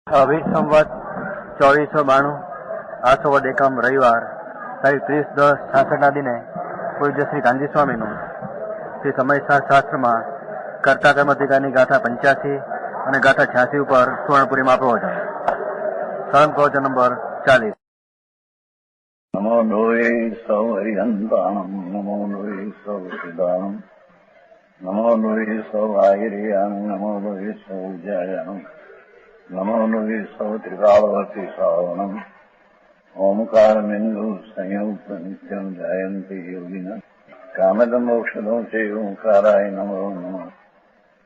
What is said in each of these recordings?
अभी संवत 2492 આસો એકમ રવિવાર તારીખ 30/10/66 દિને પૂજ્ય શ્રી ગાંધી સ્વામીનું શ્રી સમયશાસ્ત્રમાં કર્તા કર્મધિકારની ગાથા 85 અને ગાથા 86 ઉપર સુવર્ણપુરીમાં પ્રવચન. સ્વયં પ્રવચન નંબર 40. નમો લોહે સૌ હરિહંતાણમ નમો લોહે સૌ સિદ્ધાણમ નમો લોહે સૌ આયર્યાણમ નમો લોહે સૌ જયાણમ નમો લોહે સૌ ત્રિકાળવતી શ્રાવણમ ઓમકારમિંદુ સંયુક્ત નિત્યમ જયંતિ યોગિના કામદમોક્ષદો છે ઓંકારાય નમો નમઃ.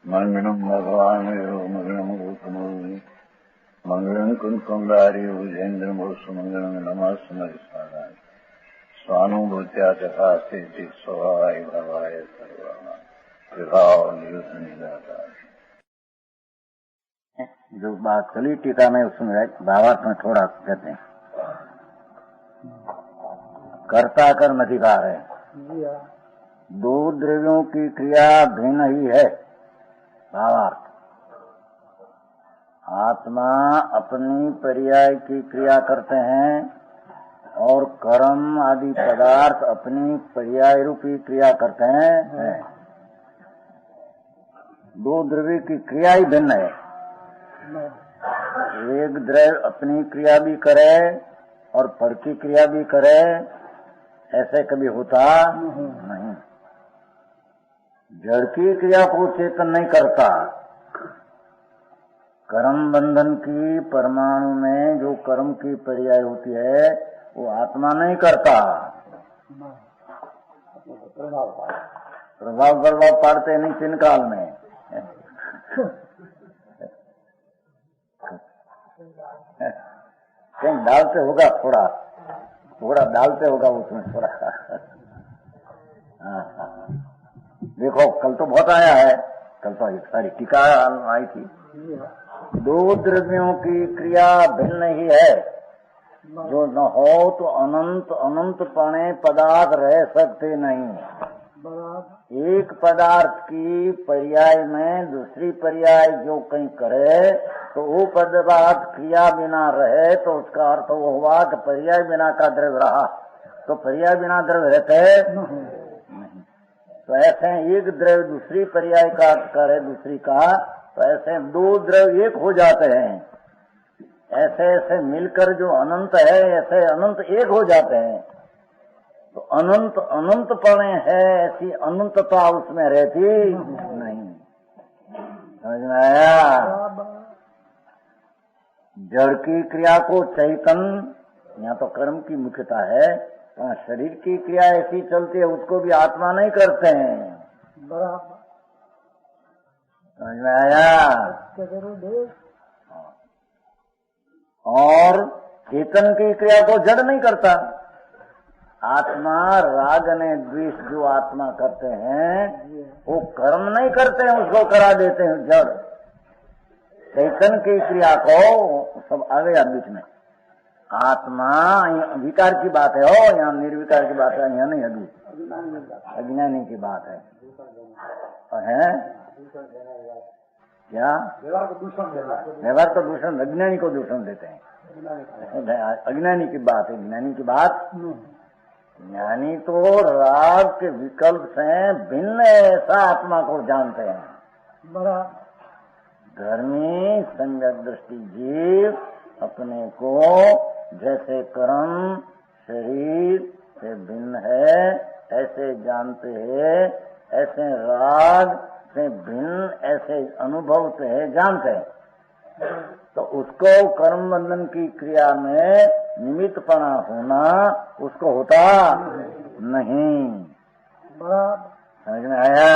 મંગળમ ભગવાન મંગળમ ગૌતમો મંગળમ કુંકુંડાર્યો જૈન્દ્રમોષ મંગળમ નમઃ સ્વાનુભૂત્યા ચકાસ્તે સ્વભાવાય ભવાય સર્વા विभाव निदाता. जो बात चली टीका में उसमें भावार्थ में थोड़ा कहते हैं. कर्ता कर्म अधिकार है. दो द्रव्यों की क्रिया भिन्न ही है. भावार्थ आत्मा अपनी पर्याय की क्रिया करते हैं और कर्म आदि पदार्थ अपनी पर्याय रूपी क्रिया करते हैं. दो द्रव्य की क्रिया ही भिन्न है. एक द्रव्य अपनी क्रिया भी करे और पर की क्रिया भी करे, ऐसे कभी होता नहीं. जड़ की क्रिया को चेतन नहीं करता. कर्म बंधन की परमाणु में जो कर्म की पर्याय होती है वो आत्मा नहीं करता. प्रभाव पाड़ते नहीं चिन्ह काल में. कहीं डालते होगा, थोड़ा डालते होगा उसमें थोड़ा. देखो कल तो बहुत आया है, कल तो एक सारी टीका आई थी. दो द्रव्यों की क्रिया भिन्न ही है. जो न हो तो अनंत पणे पदार्थ रह सकते नहीं. एक पदार्थ की पर्याय में दूसरी पर्याय जो कहीं करे तो वो पदार्थ क्रिया बिना रहे तो उसका अर्थ वो हुआ कि पर्याय बिना का द्रव्य रहा. तो पर्याय बिना द्रव्य रहते नहीं. तो ऐसे एक द्रव्य दूसरी पर्याय का अर्थ करे दूसरी का, तो ऐसे दो द्रव्य एक हो जाते हैं. ऐसे ऐसे मिलकर जो अनंत है ऐसे अनंत एक हो जाते हैं. तो अनंत पणे है, ऐसी अनंतता उसमें रहती नहीं. समझ में आया? जड़ की क्रिया को चैतन, यहाँ तो कर्म की मुख्यता है, शरीर की क्रिया ऐसी चलती है उसको भी आत्मा नहीं करते हैं. बराबर. समझ में आया? और चेतन की क्रिया को जड़ नहीं करता. आत्मा राग ने द्वेष जो आत्मा करते हैं वो कर्म नहीं करते हैं, उसको करा देते हैं जड़. चैतन की क्रिया को सब आ गया बीच में. आत्मा विकार की बात है, हो यहाँ निर्विकार की बात है, यहाँ नहीं. अभी अज्ञानी की बात है. क्या व्यवहार तो दूषण अज्ञानी को दूषण देते हैं. अज्ञानी की बात है. ज्ञानी की बात, ज्ञानी तो राग के विकल्प से भिन्न ऐसा आत्मा को जानते हैं. धर्मी सम्यक दृष्टि जीव अपने को जैसे कर्म शरीर से भिन्न है ऐसे जानते हैं, ऐसे राग से भिन्न ऐसे अनुभव से जानते हैं. तो उसको कर्म बंधन की क्रिया में निमित्तपना होना उसको होता नहीं. समझ में आया?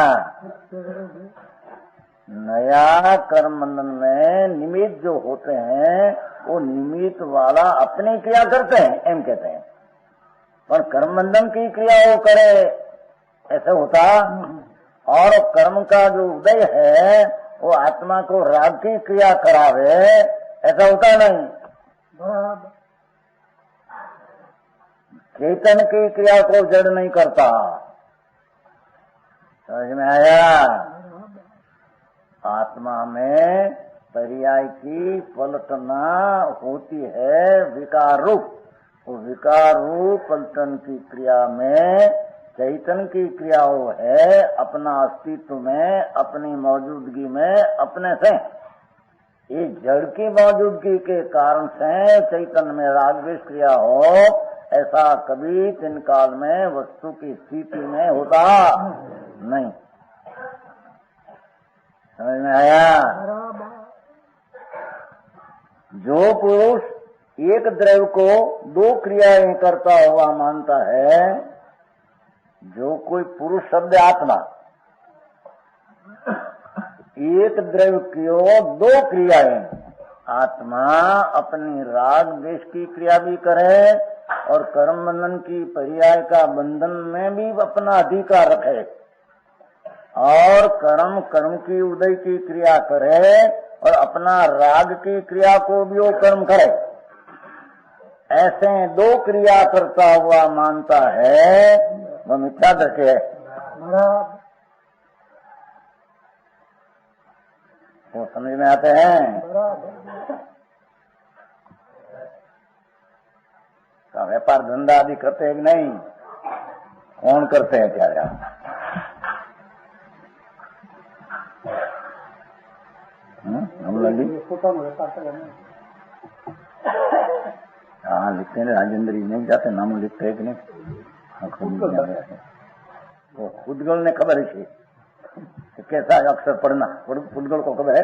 नया कर्म बंधन में निमित्त जो होते हैं वो निमित्त वाला अपनी क्रिया करते हैं एम कहते हैं, पर कर्म बंधन की क्रिया वो करे ऐसे होता. और कर्म का जो उदय है वो आत्मा को राग की क्रिया करावे ऐसा होता नहीं. चेतन की क्रिया को जड़ नहीं करता. समझ में आया? आत्मा में पर्याय की पलटना होती है विकार रूप। वो विकार रूप पलटन की क्रिया में चैतन्य की क्रिया वो है अपना अस्तित्व में, अपनी मौजूदगी में, अपने से। ये जड़ की मौजूदगी के कारण से चैतन्य में राग द्वेष क्रिया हो, ऐसा कभी तीन काल में वस्तु की स्थिति में होता नहीं। समझ में आया? जो पुरुष एक द्रव्य को दो क्रियाएं करता हुआ मानता है, जो कोई पुरुष शब्द आत्मा एक द्रव्य की दो क्रियाएं, आत्मा अपनी राग द्वेष की क्रिया भी करे और कर्म बंधन की पर्याय का बंधन में भी अपना अधिकार रखे, और कर्म की उदय की क्रिया करे और अपना राग की क्रिया को भी वो कर्म करे। ऐसे दो क्रिया करता हुआ मानता है, वो मिथ्या दृष्टि है। वो समझ में आते हैं? का व्यापार धंधा आदि करते हैं कि नहीं? कौन करते हैं? क्या हम हाँ लिखते हैं, राजेंद्र जी नहीं जाते, नाम लिखते हैं कि नहीं? खुदगल ने खबर है कैसा अक्षर पढ़ना, खुदगल को खबर है?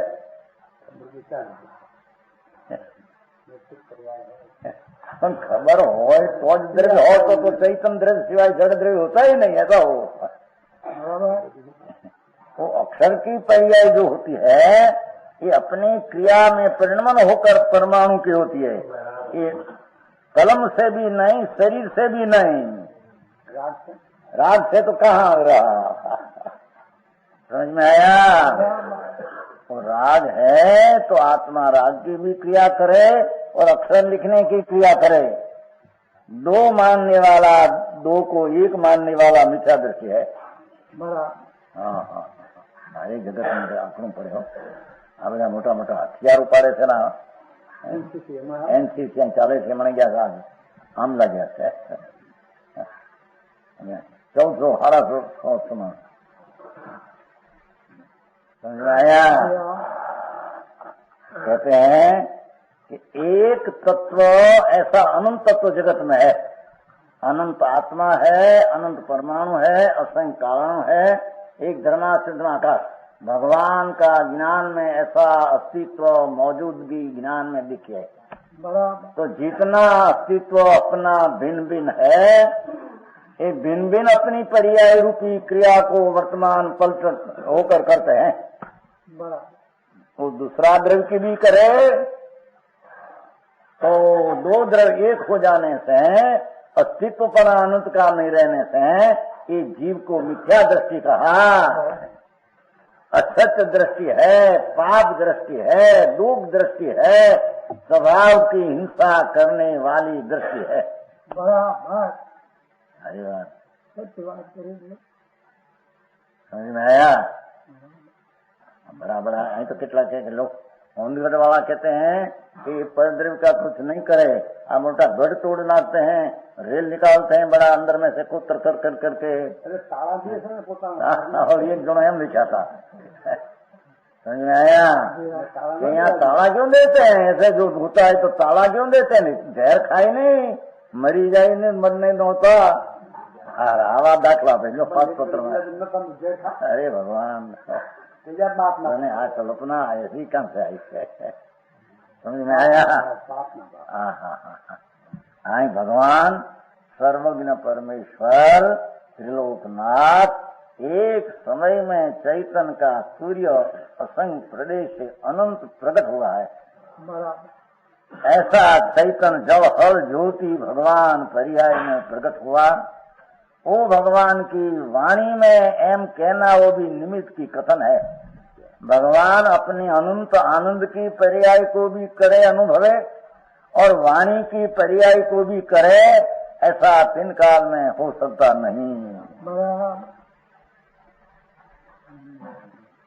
પણ ખબર હોય તો જ દ્રવ્ય હોય તો ચૈતન્ય દ્રવ્ય સિવાય જડ દ્રવ્ય होता ही नहीं, ऐसा हो। वो अक्षर की पर्याय जो होती है ये अपनी क्रिया में परिणमन होकर परमाणु की होती है। ये कलम से भी नहीं, शरीर से भी नहीं, राग से तो कहाँ रहा। समझ में आया? वो राग है तो आत्मा राग की भी क्रिया करे और अक्षर लिखने की क्रिया करे। दो मानने वाला, दो को एक मानने वाला मिथ्या दृष्टि है। हाँ हाँ, भाई जगत में आंकड़ों पड़े हो, आ બધા મોટા મોટા હથિયાર ઉપાડે છે ને, એનસીસી ચાલે છે, મને ગયા આમ લાગ્યા છે 1400 1500 સમાન। समझ में आया? कहते हैं कि एक तत्व ऐसा अनंत तत्व जगत में है, अनंत आत्मा है, अनंत परमाणु है, असंख्य कारण है, एक धर्मासिद्ध आकाश। भगवान का ज्ञान में ऐसा अस्तित्व मौजूदगी ज्ञान में दिखे, तो जितना अस्तित्व अपना भिन्न भिन्न है, ये भिन्न भिन्न अपनी पर्याय रूपी क्रिया को वर्तमान पलट होकर करते हैं। वो दूसरा द्रव्य की भी करे तो दो द्रव्य एक हो जाने से, अस्तित्व पर अनंत का नहीं रहने से ये जीव को मिथ्या दृष्टि कहा। असत्य दृष्टि है, पाप दृष्टि है, दुख दृष्टि है, स्वभाव की हिंसा करने वाली दृष्टि है। अरे बात समझ में आया? बराबर है। तो कितना के लोग होंदगढ़ वाला कहते हैं कि परद्रव्य का कुछ नहीं करे, आ मोटा गढ़ तोड़ नाखते हैं, रेल निकालते हैं बड़ा अंदर में से कुतर कर कर करके, और एक जनो एम लिखा था। समझ में आया? यहाँ ताला क्यों देते हैं? ऐसे जो होता है तो ताला क्यों देते हैं? जहर खाई नहीं, मरी जाए नहीं, मरने न होता। आवा दाखला भेजो पांच पत्र में। अरे भगवान, आ कल्पना ऐसी कहाँ से आई है? समझ में आया? हाँ, भगवान सर्वज्ञ परमेश्वर त्रिलोकनाथ एक समय में चैतन्य का सूर्य असंख्य प्रदेश से अनंत प्रकट हुआ है। ऐसा चैतन्य जवहर ज्योति भगवान पर्याय में प्रकट हुआ। वो भगवान की वाणी में एम कहना वो भी निमित्त की कथन है। भगवान अपनी अनंत आनंद की पर्याय को भी करे अनुभवे और वाणी की पर्याय को भी करे, ऐसा तीन काल में हो सकता नहीं।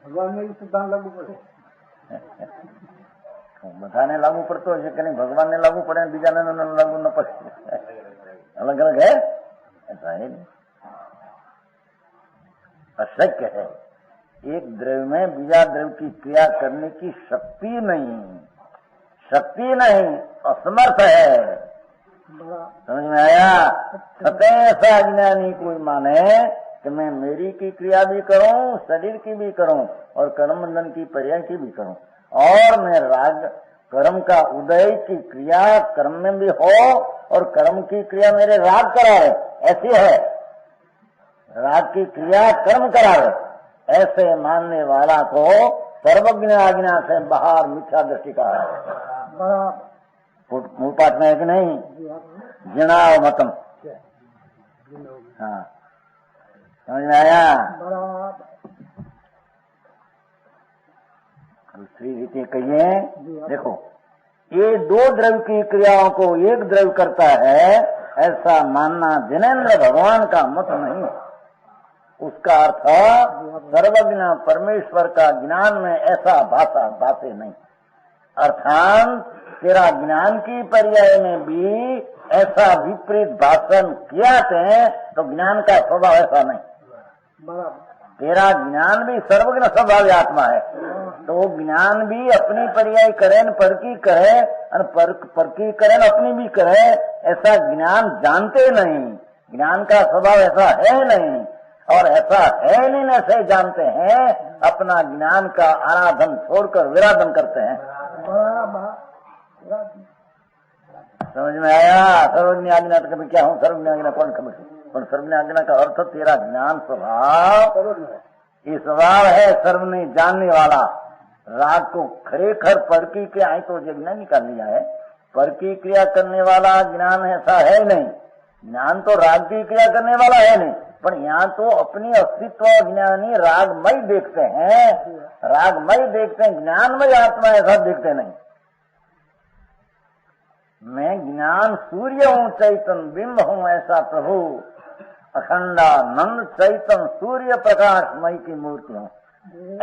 भगवान ने सिद्धांत लागू करे। બધાને લાગુ પડતો હશે કે નહીં? ભગવાનને લાગુ પડે ને બીજાને લાગુ ન પડે? अलग अलग है, ऐसा है नहीं, अशक्य है। एक द्रव्य में बीजा द्रव्य की क्रिया करने की शक्ति नहीं, असमर्थ है। समझ में आया? सतह ऐसा अज्ञानी कोई माने कि मैं मेरी की क्रिया भी करूं, शरीर की भी करूं और कर्म बंधन की पर्याय की भी करूं, और मैं राग कर्म का उदय की क्रिया कर्म में भी हो और कर्म की क्रिया मेरे राग करावे, ऐसी है। राग की क्रिया कर्म करावे, ऐसे मानने वाला को सर्वज्ञ आज्ञा से बाहर मिथ्या दृष्टि का है। मूल पाठ में है कि नहीं? जिनाव मतम। हाँ, समझ में आया? दूसरी रीति कहिए, देखो, ये दो द्रव्य की क्रियाओं को एक द्रव्य करता है, ऐसा मानना जिनेन्द्र भगवान का मत नहीं। उसका अर्थ सर्वज्ञ परमेश्वर का ज्ञान में ऐसा बातें नहीं। अर्थात तेरा ज्ञान की पर्याय में भी ऐसा विपरीत भाषण किया तो ज्ञान का स्वभाव ऐसा नहीं। तेरा ज्ञान भी सर्वज्ञ स्वभाव आत्मा है, तो ज्ञान भी अपनी पर्याय करे न परकी करे, परकी करे न अपनी भी करे, ऐसा ज्ञान जानते नहीं। ज्ञान का स्वभाव ऐसा है नहीं, और ऐसा है नहीं ऐसे जानते हैं, अपना ज्ञान का आराधन छोड़कर विराधन करते हैं। समझ में आया? सर्वज्ञ आज्ञा तो कभी क्या हूँ, सर्वज्ञ आज्ञा कौन खबर? सर्वज्ञ आज्ञा का अर्थ तेरा ज्ञान स्वभाव, ये स्वभाव है सर्वज्ञ जानने वाला। राग को खरेखर परकी क्रिया आई तो ज्ञान निकाल लिया है, परकी क्रिया करने वाला ज्ञान ऐसा है नहीं। ज्ञान तो राग की क्रिया करने वाला है नहीं, पर यहाँ तो अपनी अस्तित्व ज्ञानी रागमय देखते हैं, ज्ञानमय आत्मा ऐसा देखते नहीं। मैं ज्ञान सूर्य हूँ, चैतन्य बिंब हूँ, ऐसा प्रभु अखंडानंद चैतन्य सूर्य प्रकाशमय की मूर्ति हूँ,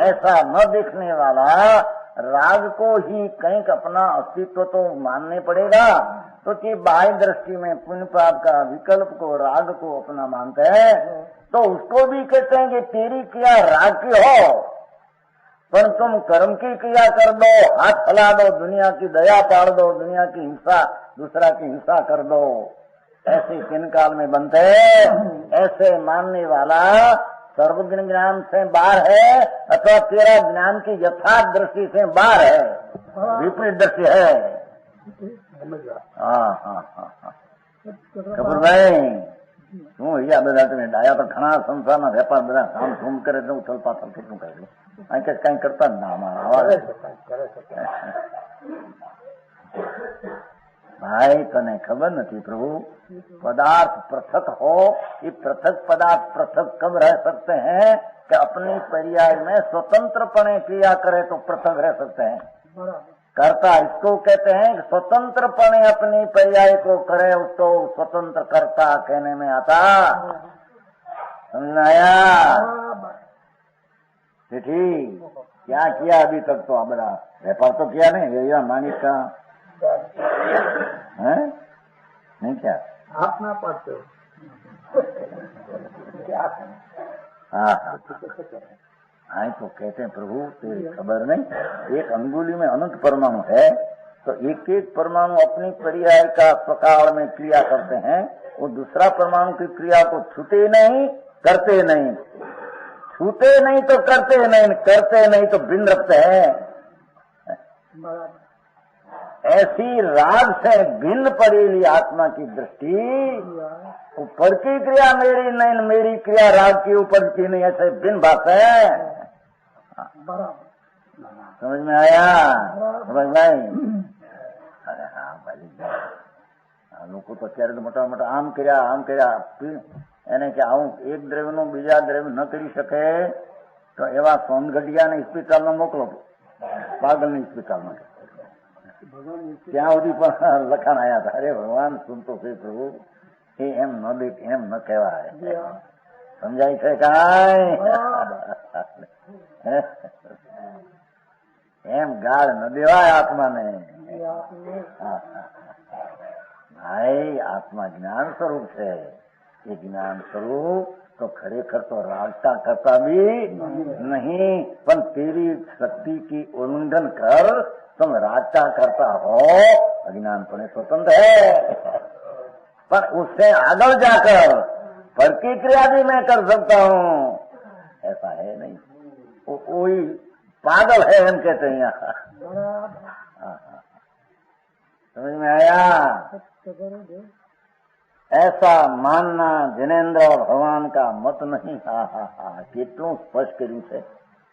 ऐसा न देखने वाला राग को ही कहीं अपना अस्तित्व तो मानने पड़ेगा। तो कि बाह्य दृष्टि में पुण्य पाप का विकल्प को राग को अपना मानते हैं, तो उसको भी कहते हैं कि तेरी क्रिया राग की हो, पर तुम कर्म की क्रिया कर दो, हाथ फैला दो, दुनिया की दया पाड़ दो, दुनिया की हिंसा, दूसरा की हिंसा कर दो, ऐसे किन काल में बनते हैं? ऐसे मानने वाला सर्वज्ञ ज्ञान से बाहर है, अथवा तेरा ज्ञान की यथार्थ दृष्टि से बाहर है, विपरीत दृष्टि है। कपूर भाई, શું અહીંયા બધા તમે ડાયા પર ઘણા સંસારના વેપાર બધા કામ ધૂમ કરે તો ઉથલ પાથલ કેટલું કરે? અહીં કઈ કરતા જ ના અમારા भाई तने खबर नहीं प्रभु, पदार्थ पृथक हो, ये पृथक पदार्थ पृथक कब रह सकते हैं कि अपनी पर्याय में स्वतंत्रपणे क्रिया करे तो पृथक रह सकते हैं। कर्ता इसको कहते हैं कि स्वतंत्रपणे अपनी पर्याय को करे, उसको स्वतंत्र कर्ता कहने में आता। समझ में आया? ठीक, क्या किया अभी तक? तो बड़ा व्यापार तो किया नहीं, ये मानिक का है नहीं क्या? आप ना पढ़ते हो क्या? हाँ, तो कहते हैं प्रभु तेरी खबर नहीं, एक अंगुली में अनंत परमाणु है, तो एक एक परमाणु अपनी पर्याय का स्वकाल में क्रिया करते हैं, वो दूसरा परमाणु की क्रिया को छूते नहीं, करते नहीं, छूते नहीं तो करते नहीं तो भिन्न रखते हैं। ऐसी राग से भिन्न पड़ेली आत्मा की दृष्टि, ऊपर की क्रिया मेरी नहीं, मेरी क्रिया राग की ऊपर की नहीं, ऐसे भिन्न बात है। समझ में आया? समझ में आई? अरे हाँ भाई, लोग तो અત્યારે તો મોટા મોટા આમ કર્યા એને કે આવું એક દ્રવ્યનું બીજા દ્રવ્ય ન કરી શકે તો એવા સોનગઢિયાને હોસ્પિટલમાં મોકલો, પાગલની હોસ્પિટલમાં। ત્યાં સુધી પણ લખાણ આવ્યા હતા, અરે ભગવાન સુનતો છે પ્રભુ, એ એમ ન કહેવાય। સમજાય છે કાંઈ? એમ ગાળ ન દેવાય આત્માને. ભાઈ આત્મા જ્ઞાન સ્વરૂપ છે. એ જ્ઞાન સ્વરૂપ તો ખરેખર તો रागता करता भी नहीं, पर तेरी शक्ति की उल्लंघन कर तुम रागता करता हो, अज्ञानपणे स्वतंत्र है, पर उससे आगे जाकर पर की क्रिया भी मैं कर सकता हूँ, ऐसा है नहीं. कोई पागल है हम कहते हैं यहाँ. समझ में आया? ऐसा मानना जिनेन्द्र और भगवान का मत नहीं. हा हा हा કેટલું સ્પષ્ટ કર્યું છે.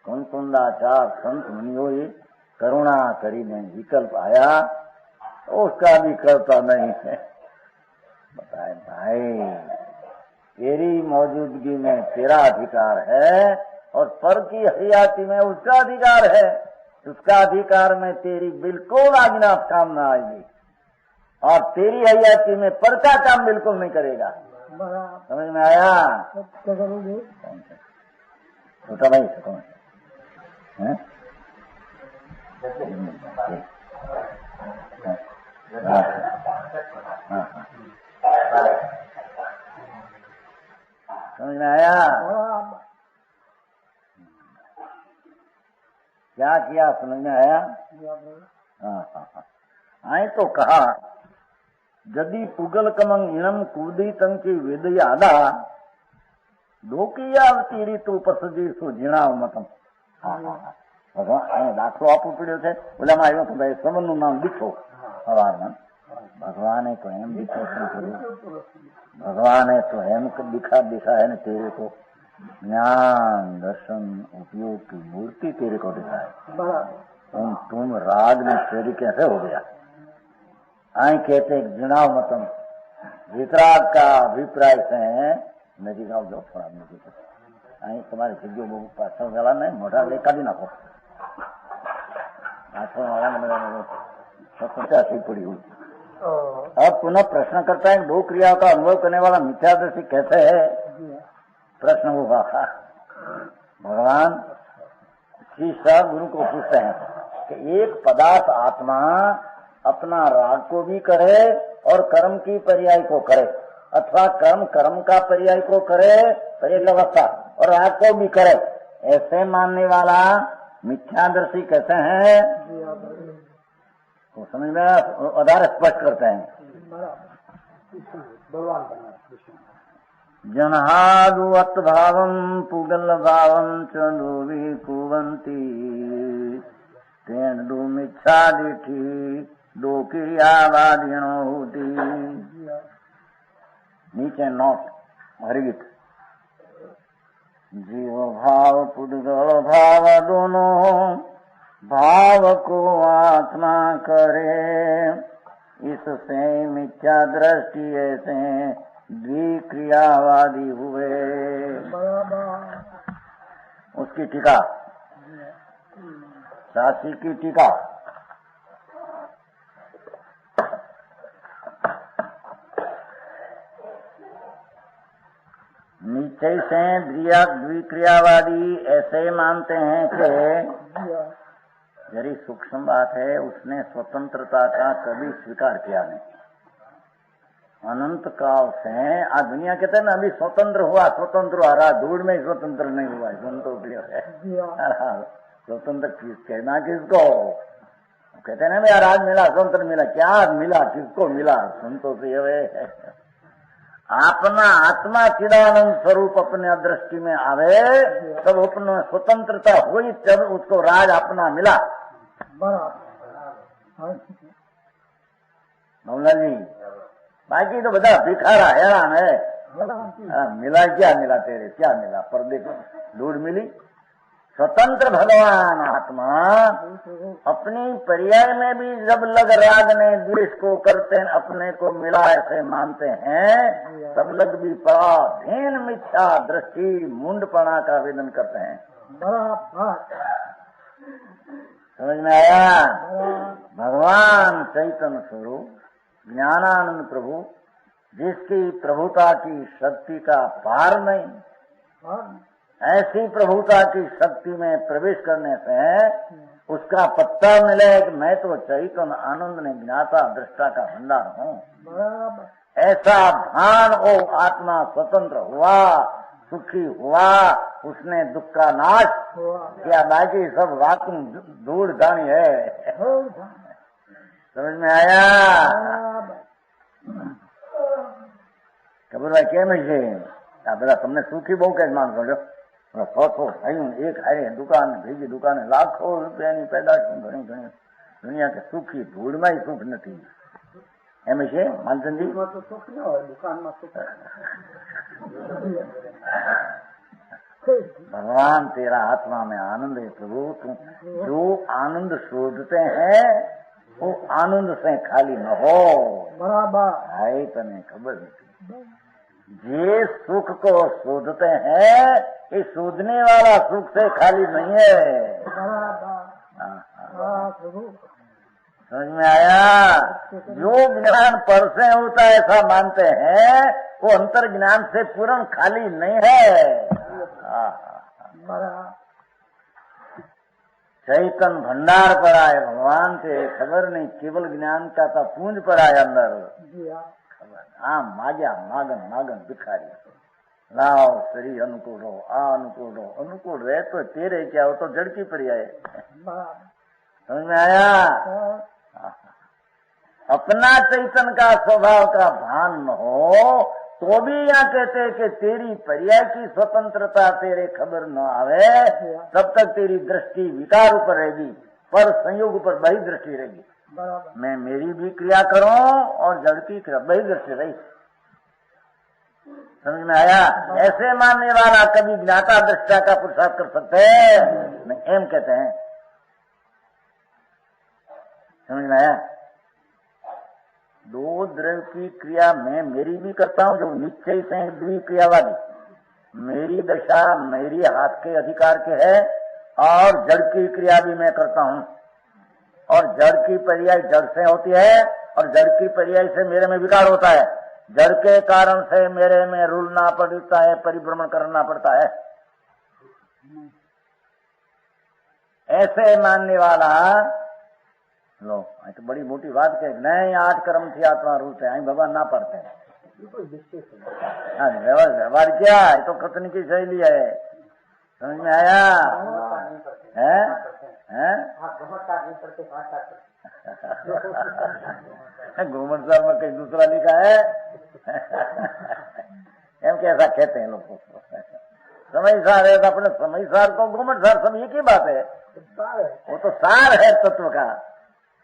कुंतुंदाचार संत मुनियों करुणा કરીને विकल्प आया, उसका भी करता नहीं है. बताए भाई, तेरी मौजूदगी में तेरा अधिकार है और पर की हयाती में उसका अधिकार है. उसका अधिकार में तेरी बिल्कुल आज्ञा काम न आएगी और तेरी हयाती में पर का काम बिल्कुल नहीं करेगा. समझ में आया? छोटा भाई कौन है? समझ में आया? क्या किया? समझ में आया? आए तो कहा यदि पुगलकमं इणम कूदितं की वेदयादा डोकिया तीरी तू पसजी सुझीणाव मतम. ભગવાન અહીંયા દાખલો આપવો પડ્યો છે. ઓલામાં આવ્યો તો ભાઈ સમનનું નામ દીઠો સવારમાં. ભગવાને તો એમ દીઠો શું કર્યું? ભગવાને તો એમ दिखा है ना तेरे को ज्ञान दर्शन उपयोग की मूर्ति तेरे को दिखाए. तुम राग में चोरी कैसे हो गया? आई कहते जिनाव मतम वितराग का अभिप्राय से नजीक आओ जाओ थोड़ा नजीक. आई तुम्हारी जगह बहू पाछળ वाला नहीं मोटा ले काढ़ी नाखो. पाछળ वाला ने 85 पड़ी हुई. अब पुनः प्रश्न करता है दो क्रियाओं का अनुभव करने वाला मिथ्यादर्शी कैसे है? प्रश्न हुआ. भगवान शिष्य गुरु को पूछते हैं कि एक पदार्थ आत्मा अपना राग को भी करे और कर्म की पर्याय को करे, अथवा कर्म कर्म का पर्याय को करे, पर्याय अवस्था और राग को भी करे, ऐसे मानने वाला मिथ्यादर्शी कैसे है? तो समझ में आधार स्पष्ट करते हैं. जनहादुवत भावम पुगल भावम चंदोवी कुवंती तेन दो मिच्छा दिठी दो क्रियावादिनो होती. नीचे नोट हरित जीव भाव पुद्गल भाव दोनों भाव को आत्मा करे, इससे मिथ्या दृष्टि ऐसे द्विक्रियावादी हुए. उसकी टीका शास्त्री की टीका. नीचे से द्विक्रियावादी ऐसे मानते हैं कि जरी सूक्ष्म बात है, उसने स्वतंत्रता का कभी स्वीकार किया नहीं. अनंत काल से आ दुनिया कहते हैं ना अभी स्वतंत्र हुआ धूल में स्वतंत्र नहीं हुआ. संतोष है स्वतंत्र कहना किसको? कहते हैं ना यार आज मिला स्वतंत्र मिला. क्या मिला? किसको मिला? संतोष है अपना आत्मा चिदानंद स्वरूप अपने दृष्टि में आवे तब अपना स्वतंत्रता हुई, तब उसको राज अपना मिला. मौला जी बाकी तो बता भिखारा हैरान है. मिला क्या मिला तेरे? क्या मिला? पर्दे को धूल मिली. स्वतंत्र भगवान आत्मा अपनी पर्याय में भी जब लग राग ने द्वेष को करते हैं, अपने को मिला ऐसे मानते हैं, तब लग भी पराधीन मिथ्या दृष्टि मुंडपना का आवेदन करते हैं. समझ में आया? भगवान चैतन्य स्वरूप ज्ञानानंद प्रभु, जिसकी प्रभुता की शक्ति का पार नहीं, ऐसी प्रभुता की शक्ति में प्रवेश करने से उसका पत्ता मिले कि मैं तो चैतन्य आनंद ने ज्ञाता दृष्टा का भंडार हूँ, ऐसा भान ओ आत्मा स्वतंत्र हुआ, सुखी हुआ, उसने दुख का नाश किया। बाकी सब वाकुम धूल धानी है। समझ में आया? ખબર કેમ છે આ બધા તમને સુખી બહુ કઈ માણસો છો, 100 થયું એક હારે દુકાન ભેગી દુકાને લાખો રૂપિયાની પેદાશ ઘણી ઘણી દુનિયા કે સુખી ધૂળમાં સુખ નથી એમ છે માનસનજી? સુખ ન હોય દુકાનમાં સુખ। भगवान तेरा आत्मा में आनंद है प्रभु, तुम जो आनंद शोधते हैं वो आनंद से खाली न हो। बराबर है, तने खबर नहीं। जे सुख को शोधते हैं ये शोधने वाला सुख से खाली नहीं है। समझ में आया? जो ज्ञान पर से होता है ऐसा मानते हैं वो अंतर ज्ञान से पूर्ण खाली नहीं है। चैतन भंडार पर आए भगवान से खबर नहीं, केवल ज्ञान का था पूंज पर आए अंदर। हाँ माजा मागन मागन भिखारी लाओ शरीर अनुकूल हो, आ अनुकूल हो, अनुकूल रहे तो तेरे क्या हो तो जड़ की पड़ी आए। समझ में आया? अपना चैतन का स्वभाव का भान न हो तो भी यहाँ कहते हैं कि तेरी पर्याय की स्वतंत्रता तेरे खबर न आवे तब तक तेरी दृष्टि विकार ऊपर रहेगी, पर संयोग ऊपर बही दृष्टि रहेगी। मैं मेरी भी क्रिया करूं और जड़ की क्रिया बही दृष्टि रही। समझ में आया? ऐसे मानने वाला कभी ज्ञाता दृष्टा का पुरुषार्थ कर सकते हैं? एम कहते हैं। समझ में आया? दो द्रव्य की क्रिया मैं मेरी भी करता हूँ, जो निश्चय से द्विक्रियावादी, मेरी दशा मेरी हाथ के अधिकार के है, और जड़ की क्रिया भी मैं करता हूँ, और जड़ की पर्याय जड़ से होती है और जड़ की पर्याय से मेरे में विकार होता है। जड़ के कारण से मेरे में रुलना पड़ता है, परिभ्रमण करना पड़ता है। ऐसे मानने वाला लो तो बड़ी मोटी बात कहे नहीं 8 कर्म थी आत्मा रूप है, आई भगवान ना पढ़ते हैं। व्यवहार क्या है तो कथन की शैली है। समझ में आया? है? घूमन साहब में कहीं दूसरा लिखा है। एम कैसा कहते हैं लोग समय सार है, अपने समय सार को घूमन सार सब एक ही बात है, वो तो सार है तत्व का।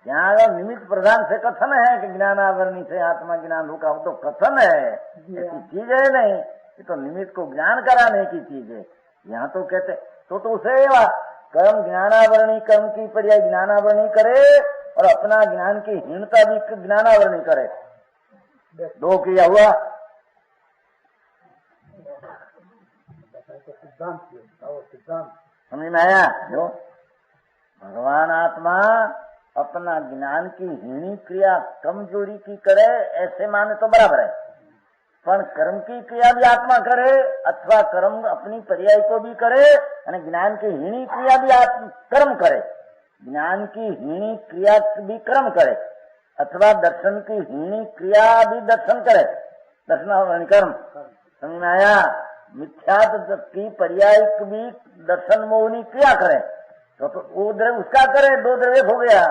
यहाँ अगर निमित्त प्रधान से कथन है कि ज्ञानावरणी से आत्मा ज्ञान होगा, वो तो कथन है, ऐसी चीज है नहीं, ये तो निमित्त को ज्ञान कराने की चीज है। यहाँ तो कहते तो उसे कर्म ज्ञानावरणी कर्म की पर्याय ज्ञानावरणी करे और अपना ज्ञान की हीनता भी ज्ञानावरणी करे, 2 क्रिया हुआ। समझ में आया? जो भगवान आत्मा अपना ज्ञान की हीनी क्रिया कमजोरी की करे ऐसे माने तो बराबर है, पर कर्म की क्रिया भी आत्मा करे अथवा कर्म अपनी पर्याय को भी करे और ज्ञान की हीनी क्रिया भी कर्म करे, ज्ञान की हीनी क्रिया भी कर्म करे अथवा दर्शन की हीनी क्रिया भी दर्शन करे, दर्शन कर्म। समझ में आया? मिथ्या की पर्याय भी दर्शन मोहनी क्रिया करे तो वो द्रव्य उसका करे, 2 द्रव्य हो गया।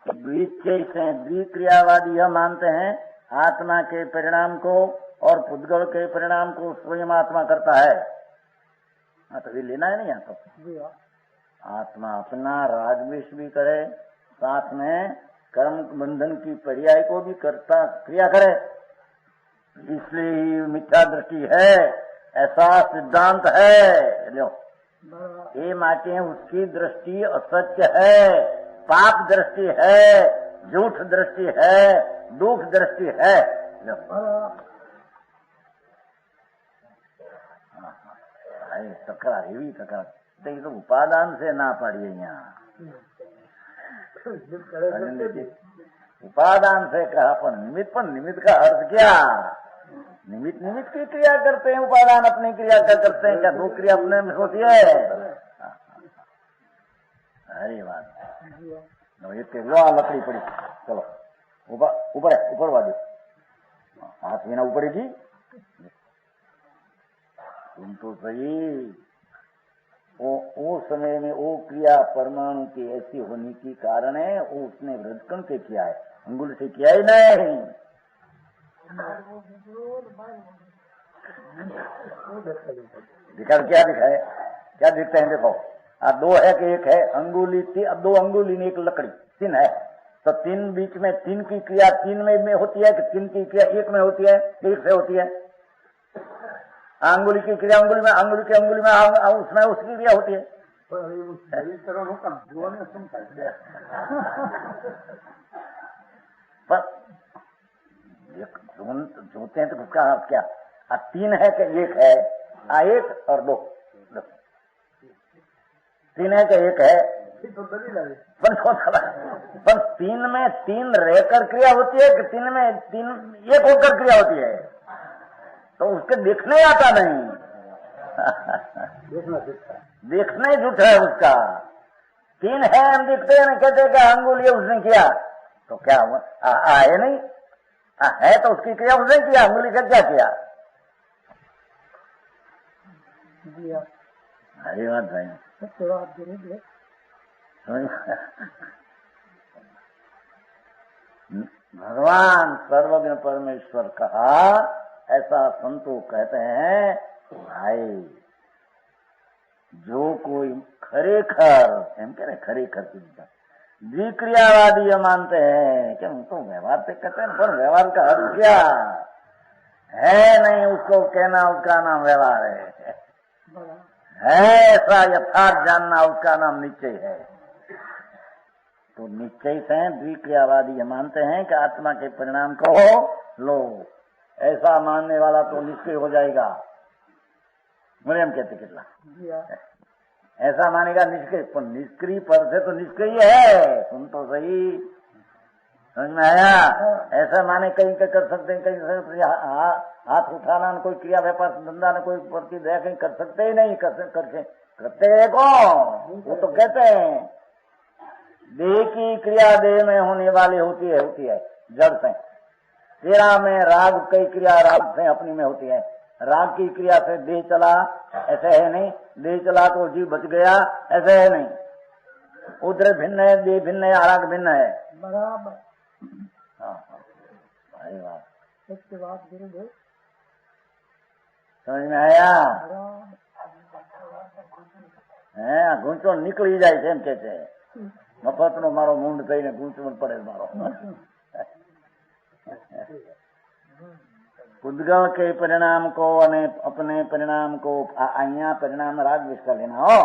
द्विचय से द्विक्रियावादी यह मानते हैं आत्मा के परिणाम को और पुद्गल के परिणाम को स्वयं आत्मा करता है। हाँ तो ये लेना है नहीं यहाँ तो आत्मा अपना राजवेश भी करे, साथ में कर्म बंधन की पर्याय को भी करता क्रिया करे, इसलिए मिथ्या दृष्टि है, ऐसा सिद्धांत है। लो ये माटे उसकी दृष्टि असत्य है, पाप दृष्टि है, झूठ दृष्टि है, दुख दृष्टि है। लो तकरार एवी तकरार तो उपादान से ना पाड़िए यहाँ उपादान से कहा पर निमित्त का अर्थ क्या? निमित्त निमित्त की क्रिया करते हैं, उपादान अपनी क्रिया का करते हैं। क्या दो क्रिया अपने में होती है? अरे बात एक लकड़ी पड़ी, चलो ऊपर ऊपर है, ऊपर वाली हाथ बिना ऊपर ही। तुम तो सही, वो समय में वो क्रिया परमाणु की ऐसी होने के कारण है, वो उसने वृद्धकण से किया है, अंगुल से किया ही नहीं। दिखा क्या दिखाए, क्या दिखते हैं? देखो दो है कि एक है, अंगुली अब दो अंगुली में एक लकड़ी, तीन है, तो तीन बीच में तीन की क्रिया तीन में होती है कि तीन की क्रिया एक में होती है, एक से होती है? अंगुली की क्रिया अंगुली में, अंगुली की अंगुली में, उसमें उसकी क्रिया होती है। पर जोते हैं तो उसका अर्थ क्या? तीन है कि एक है? एक और दो, तीन है कि एक है? पर तीन में तीन रहकर क्रिया होती है कि तीन में तीन एक होकर क्रिया होती है? तो उसके देखने आता नहीं, देखने झूठ है उसका। तीन है, हम देखते हैं, कहते हैं कि अंगुल ये उसने किया, तो क्या हुआ? है नहीं, है तो उसकी क्रिया उसने किया, अंगुली का क्या किया? अरे बात भाई, भगवान सर्वज्ञ परमेश्वर कहा, ऐसा संतो कहते हैं भाई जो कोई खरेखर, हम कह रहे खरेखर की द्विक्रियावादी ये मानते हैं कि हम तो व्यवहार से कहते हैं, पर व्यवहार का अर्थ क्या है? नहीं, उसको कहना उसका नाम व्यवहार है ऐसा यथार्थ जानना उसका नाम निश्चय है। तो निश्चय से द्विक्रियावादी ये मानते हैं कि आत्मा के परिणाम को लो, ऐसा मानने वाला तो निष्क्रिय हो जाएगा। मुझे हम कहते कितना ऐसा मानेगा निष्क्रिय, पर निष्क्रिय पर से तो निष्क्रिय है। सुन तो सही, समझ में आया? ऐसा माने कहीं का कर सकते हैं, कहीं हाथ उठाना, कोई क्रिया व्यापार धंधा न कोई प्रति दया कहीं कर सकते ही नहीं, करते हैं कौन? वो तो कहते हैं देह की क्रिया देह में होने वाली होती है जड़ से। तेरा में राग कई क्रिया राग से अपनी में होती है, राग की क्रिया से देह चला, ऐसे है नहीं। देह चला तो जीव बच गया, ऐसे है नहीं। उधर भिन्न है, देह भिन्न है, राग भिन्न है। बराबर। हाँ भाई बात समझ में आया? गूंचो निकली जाए છે એમ કે છે, મફતનો મારો મૂંડ થઈને ગૂંચવણ પડે મારો। उद्गम के परिणाम को અને अपने परिणाम को અહીંયા परिणाम राग विष का लेना हो,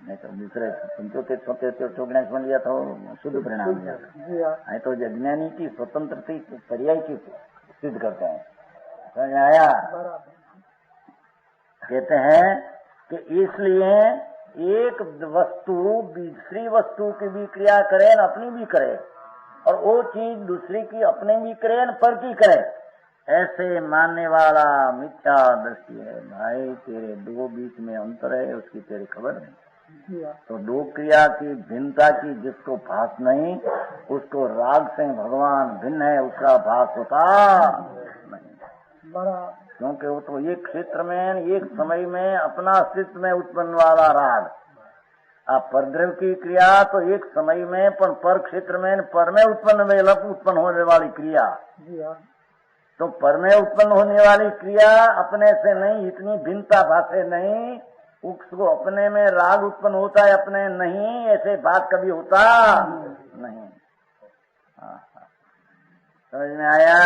नहीं तो दूसरे 75 76 49 में लिया तो शुद्ध परिणाम लिया। नहीं तो अज्ञानी की स्वतंत्रता पर्याय की सिद्ध करते हैं। समझ में आया? कहते हैं कि इसलिए एक वस्तु दूसरी वस्तु की भी क्रिया करे न अपनी भी करे, और वो चीज दूसरी की अपने भी करे न पर की करे, ऐसे मानने वाला मिथ्या दृष्टि है। भाई तेरे दो बीच में अंतर है, उसकी तेरी खबर नहीं। तो दो क्रिया की भिन्नता की जिसको भास नहीं, उसको राग से भगवान भिन्न है, उसका भास होता नहीं। क्योंकि वो तो एक क्षेत्र में एक समय में अपना अस्तित्व में उत्पन्न वाला राग, आप परद्रव्य की क्रिया तो एक समय में पर क्षेत्र में पर में उत्पन्न होने वाली क्रिया, तो पर में उत्पन्न होने वाली क्रिया अपने से नहीं, इतनी भिन्नता भाषे नहीं, उसको अपने में राग उत्पन्न होता है, अपने नहीं, ऐसे बात कभी होता नहीं। समझ में आया?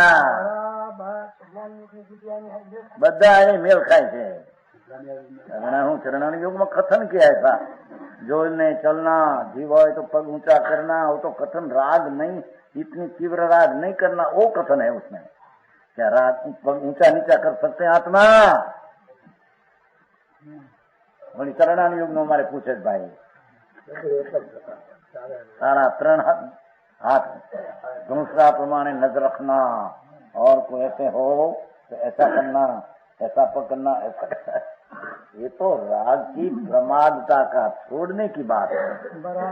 બધા એ મેળ ખાય છે। चरण योग में कथन किया ऐसा, जो ने चलना जीव हो तो पग ऊंचा करना, वो तो कथन राग नहीं, इतनी तीव्र राग नहीं करना, वो कथन है उसमें। क्या राग पग ऊंचा नीचा कर सकते हैं आत्मा? वही चरणान युग में हमारे पूछे भाई, सारा 3 हाथ दूसरा प्रमाणे नजर रखना, और कोई ऐसे हो तो ऐसा करना, ऐसा पकड़ना, ऐसा करना। ये तो राग की प्रमादता का छोड़ने की बात है।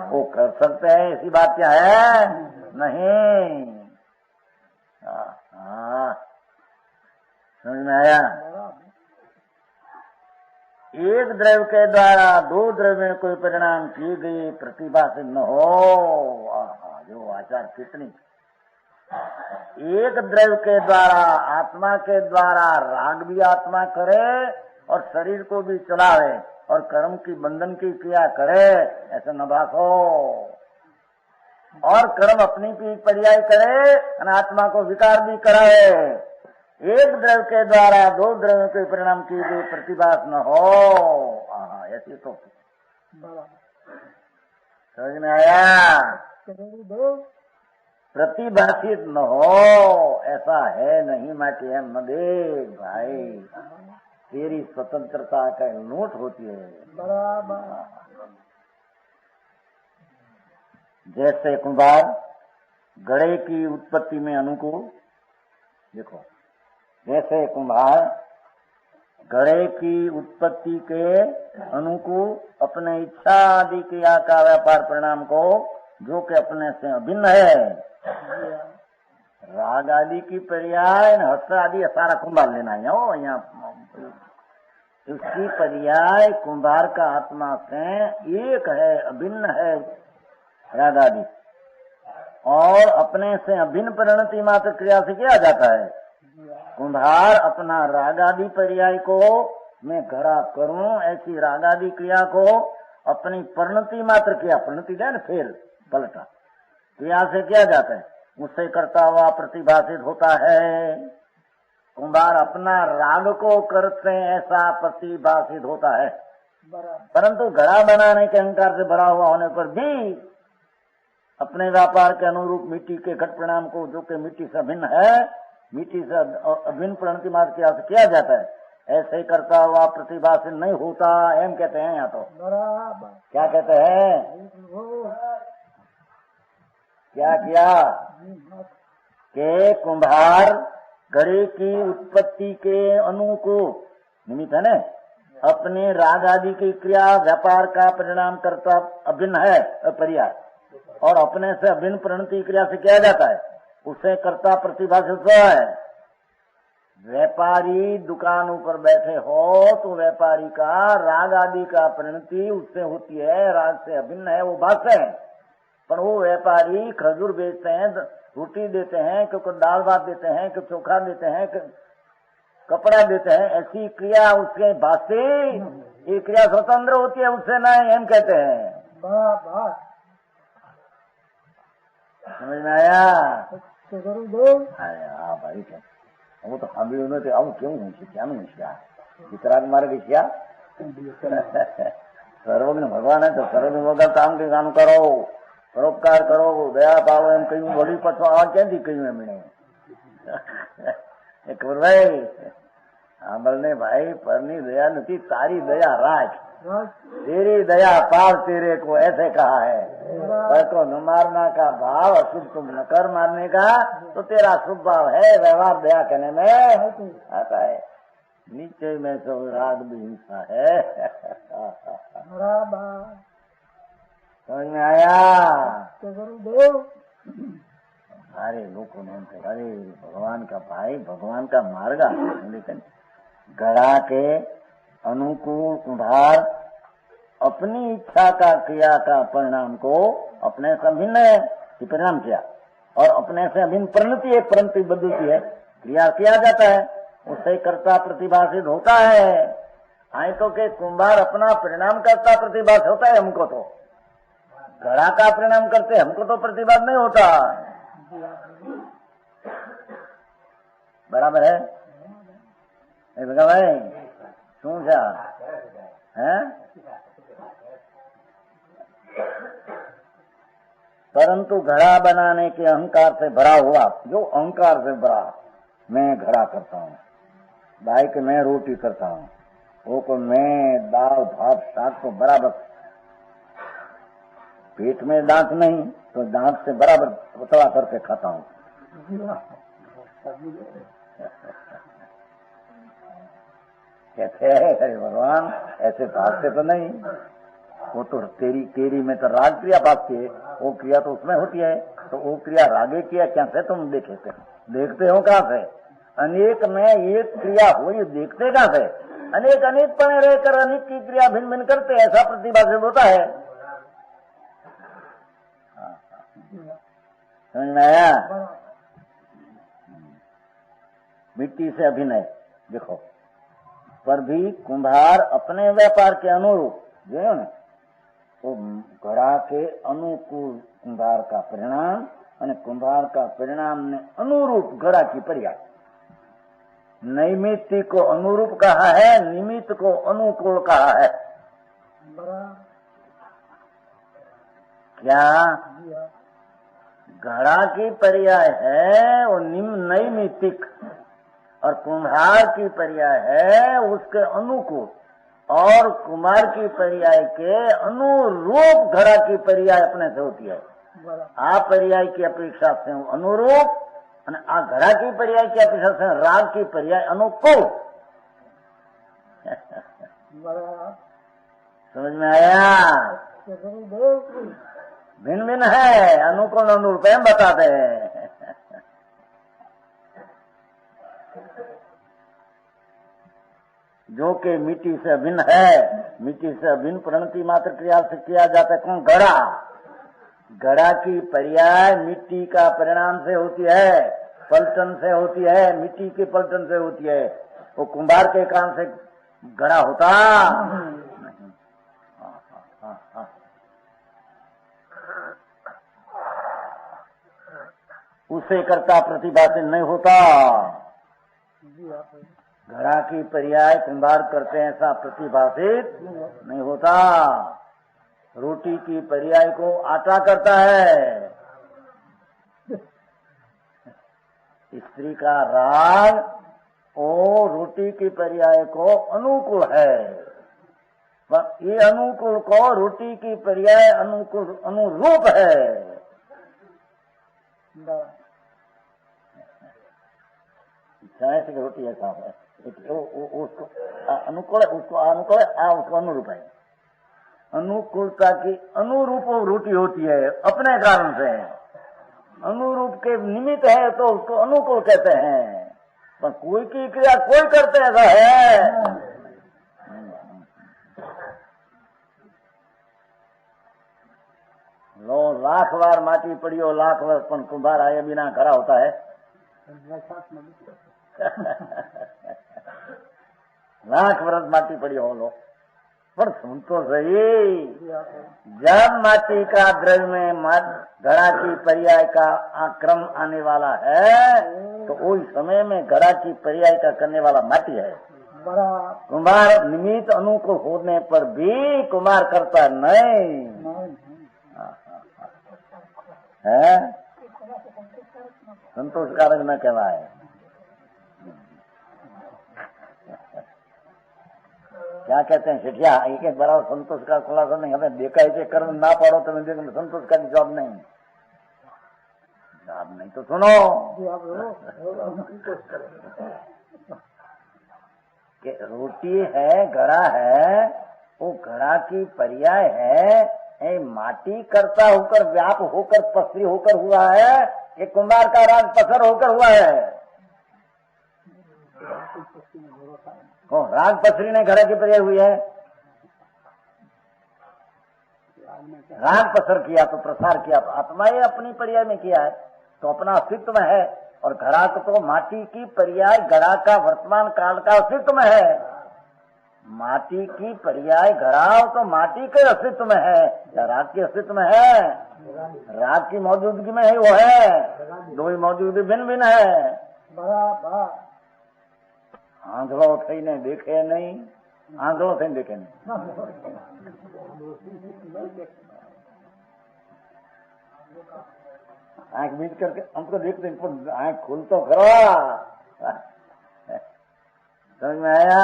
वो कर सकते हैं, ऐसी बात क्या है? नहीं। हाँ, समझ में आया? एक द्रव्य के द्वारा दो द्रव्य में कोई परिणाम की गई प्रतिभा से न हो। जो आचार कितनी। एक द्रव्य के द्वारा, आत्मा के द्वारा राग भी आत्मा करे और शरीर को भी चलावे और कर्म की बंधन की क्रिया करे, ऐसा न बात हो। और कर्म अपनी की पर्याय करे और आत्मा को विकार भी करावे। एक द्रव्य के द्वारा दो द्रव्यों के परिणाम की गई प्रतिभा न हो। ऐसी तो समझ में आया? प्रतिभाषित न हो, ऐसा है नहीं। मैं कि न देख भाई, तेरी स्वतंत्रता का नोट होती है। जैसे कुंभार घड़े की उत्पत्ति में अनुकूल, देखो, जैसे कुंभार घड़े की उत्पत्ति के अनुकूल अपने इच्छा आदि क्रिया का व्यापार परिणाम को, जो कि अपने से अभिन्न है, राग आदि की पर्याय, हस्त आदि सारा कुंभार लेना है। यहाँ उसकी पर्याय कुंभार का आत्मा से एक है, अभिन्न है राग आदि, और अपने से अभिन्न परिणति मात्र क्रिया से किया जाता है। कुंभार अपना राग आदि पर्याय को मैं घड़ा करूं, ऐसी राग आदि क्रिया को अपनी परिणति मात्र क्रिया, परिणति है ना, फेल पलटा क्रिया से किया जाता है, उससे करता हुआ प्रतिभाषित होता है। कुंभार अपना राग को करते ऐसा प्रतिभाषित होता है, परंतु घड़ा बनाने के अहंकार से भरा हुआ होने पर भी अपने व्यापार के अनुरूप मिट्टी के घट परिणाम को, जो कि मिट्टी से भिन्न है, मिट्टी से अभिन्न परिणति मात्र क्रिया से किया जाता है, ऐसे ही करता हुआ प्रतिभाषित नहीं होता। एम कहते हैं यहाँ तो क्या कहते हैं? क्या किया कि कुंभार घड़े की उत्पत्ति के अनुकूल निमित्त है न, अपने राग आदि की क्रिया व्यापार का परिणाम करता अभिन्न है पर्याय, और अपने से अभिन्न परिणति क्रिया से किया जाता है, उसे करता प्रतिभाषित है। व्यापारी दुकान ऊपर बैठे हो तो व्यापारी का राग आदि का परिणति उससे होती है, राग से अभिन्न है, वो बात है। पर वो व्यापारी खजूर बेचते हैं, रोटी देते हैं, क्योंकि दाल भात देते हैं, कि चोखा देते हैं, कि कपड़ा देते हैं, ऐसी क्रिया उसके वास्ते ये क्रिया स्वतंत्र होती है, उससे नहीं, हम कहते हैं। समझ में आया? हाँ भाई, वो तो हम भी उन्होंने आવું કેવું છે, ક્યાંનું છે? વિતરાગ માર્ગ છે। સર્વજ્ઞ ભગવાન है तो સર્વજ્ઞ વગર કામ के काम करो, परोपकार करो, दया पाओ, એમ કહ્યું વળી પાછું આ ક્યાંથી કહ્યું એમણે? કુરભાઈ સાંભળને ભાઈ, પરની દયા નથી, તારી દયા રાખ, तेरी दया पार तेरे को, ऐसे कहा है। पर को न मारना का भाव, अशुभ तुम न कर मारने का, तो तेरा शुभ भाव है, व्यवहार दया करने में आता है। नीचे में सब राग भी हिंसा है। समझ में आया? अरे लोगों ने अरे भगवान का भाई, भगवान का मार्ग, लेकिन घड़ा के अनुकूल कुंभार अपनी इच्छा का क्रिया का परिणाम को अपने से अभिन्न परिणाम किया, और अपने से अभिन्न परिणति एक परिणति बदलती है, क्रिया किया जाता है, उससे कर्ता प्रतिभाषित होता है। आई तो के कुंभार अपना परिणाम करता प्रतिभाषित होता है, हमको तो घड़ा का परिणाम करते, हमको तो प्रतिभाष नहीं होता। बराबर है भाई? શું છે हैं? परंतु घड़ा बनाने के अहंकार से भरा हुआ, जो अहंकार से भरा, मैं घड़ा करता हूँ, भाई के मैं रोटी करता हूँ, वो को मैं दाल भात साग को बराबर, पेट में दांत नहीं तो दांत से बराबर पतला करके खाता हूँ, कहते हैं अरे भगवान ऐसे भागते तो नहीं, वो तो तेरी में तो राग क्रिया भागती है, वो क्रिया तो उसमें होती है, तो वो क्रिया रागे किया क्या से तुम देखते हो कहाँ से? अनेक में एक क्रिया हुई देखते कहाँ से? अनेक अनेक पने रहकर अनेक की क्रिया भिन्न भिन्न करते, ऐसा प्रतिभा से होता है। समझ में आया? मिट्टी से अभिनय देखो, पर भी कुम्हार अपने व्यापार के अनुरूप जो है ना, वो घड़ा के अनुकूल कुम्हार का परिणाम और कुम्हार का परिणाम ने अनुरूप घड़ा की पर्याय। नैमित्ति को अनुरूप कहा है, निमित्त को अनुकूल कहा है। क्या घड़ा की पर्याय है वो नैमित्तिक, और कुम्हार की पर्याय है उसके अनुकूल, और कुमार की पर्याय के अनुरूप घड़ा की पर्याय अपने से होती है। आ पर्याय की अपेक्षा से अनुरूप, आ घड़ा की पर्याय की अपेक्षा से राग की पर्याय अनुकूल। समझ में आया? भिन्न भिन्न है, अनुकूल अनुरूप है, बताते हैं। जो कि मिट्टी से भिन्न है, मिट्टी से भिन्न प्रणति मात्र क्रिया से किया जाता है। कौन? घड़ा। घड़ा की पर्याय मिट्टी का परिणाम से होती है, पलटन से होती है, मिट्टी के पलटन से होती है। वो कुम्हार के काम से घड़ा होता नहीं। उसे करता प्रतिभा से नहीं होता। घड़ा की पर्याय कुम्हार करते हैं, ऐसा प्रतिभाषित नहीं होता। रोटी की पर्याय को आटा करता है। स्त्री का राग वो रोटी की पर्याय को अनुकूल है, ये अनुकूल को रोटी की पर्याय अनुकूल अनुरूप है। ऐसे रोटी है साहब है, उसको अनुकूल, उसको अनुकूल, उसको अनुरूप है। अनुकूलता की अनुरूप रोटी होती है अपने कारण से, अनुरूप के निमित्त है तो उसको अनुकूल कहते हैं। पर कोई की क्रिया कोई करते ऐसा है। लो लाख बार माटी पड़ी हो, लाख वर्ष पण कुम्हार आए बिना खड़ा होता है। लाख वर्ष माटी पड़ी हो लो, पर सुन तो सही, जब माटी का द्रव्य में घड़ा की पर्याय का आक्रम आने वाला है तो उस समय में घड़ा की पर्याय का करने वाला माटी है। कुम्हार निमित्त अनुकूल होने पर भी कुम्हार करता नहीं है, संतोषकारक न कहलाए। क्या कहते हैं सेठिया, एक एक बराबर संतोष का खुलासा नहीं, हमें देखा है कर्म ना पड़ो तो मैं संतोष का जवाब नहीं। जवाब नहीं तो सुनो कि रोटी है, घड़ा है, वो घड़ा की पर्याय है, माटी करता होकर व्याप होकर पसरी होकर हुआ है, ये कुम्हार का राग पसर होकर हुआ है। राग पसरी ने घड़ा की पर्याय हुई है। राग पसर किया तो प्रसार किया तो आत्मा ही अपनी पर्याय में किया है, तो अपना अस्तित्व में है। और घड़ा तो माटी की पर्याय घड़ा का वर्तमान काल का अस्तित्व में है। माटी की पर्याय घड़ा तो माटी के अस्तित्व में है या राग के अस्तित्व में है? राग की मौजूदगी में ही वो है, दो ही मौजूदगी भिन्न भिन्न है। आंधड़ो थईने देखे नहीं, आंधड़ो थईने देखे नहीं। आंख बीच करके हमको देखते हैं, आंख खुल तो करो। समझ में आया?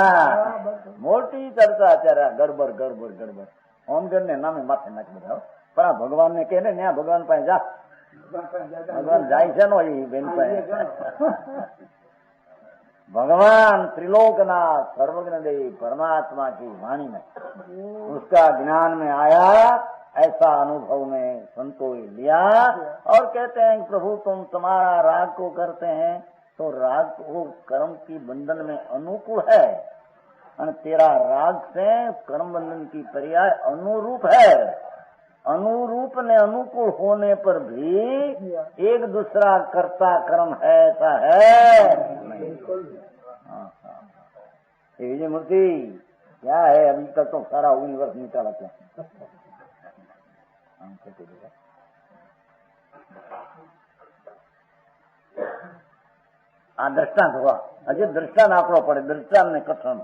मोटी चर्चा चारा गड़बड़ गड़बड़ गड़बड़ ओम ने नामे माथे नाच बताओ, पर भगवान ने कहने न्या भगवान पाए जा भगवान જાય છે નો એ બેન भगवान त्रिलोकनाथ सर्वज्ञ देव परमात्मा की वाणी में उसका ज्ञान में आया, ऐसा अनुभव में संतों लिया और कहते हैं प्रभु तुम तुम्हारा राग को करते हैं तो राग को कर्म की बंधन में अनुकूल है और तेरा राग से कर्म बंधन की पर्याय अनुरूप है। अनुरूप ने अनुकूल होने पर भी एक दूसरा कर्ता कर्म है, ऐसा है ये विजय मूर्ति क्या है? अभी तक तो सारा यूनिवर्स निकाला क्या आ दृष्टांत हुआ, अजय दृष्टांत आंकड़ो पड़े, दृष्टांत ने कथन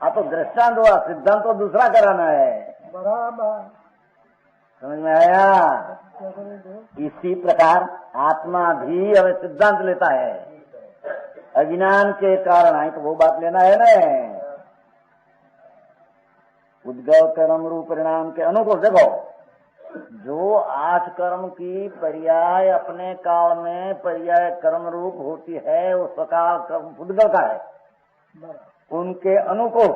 आ तो दृष्टांत हुआ, सिद्धांत तो दूसरा कराना है। बराबर समझ में आया? इसी प्रकार आत्मा भी अब सिद्धांत लेता है अज्ञान के कारण। आई तो वो बात लेना है ना, उद्गव कर्म रूप परिणाम के अनुकूल। देखो जो 8 कर्म की पर्याय अपने काल में पर्याय कर्म रूप होती है वो सकाल कर्म उद्गव का है, उनके अनुकूल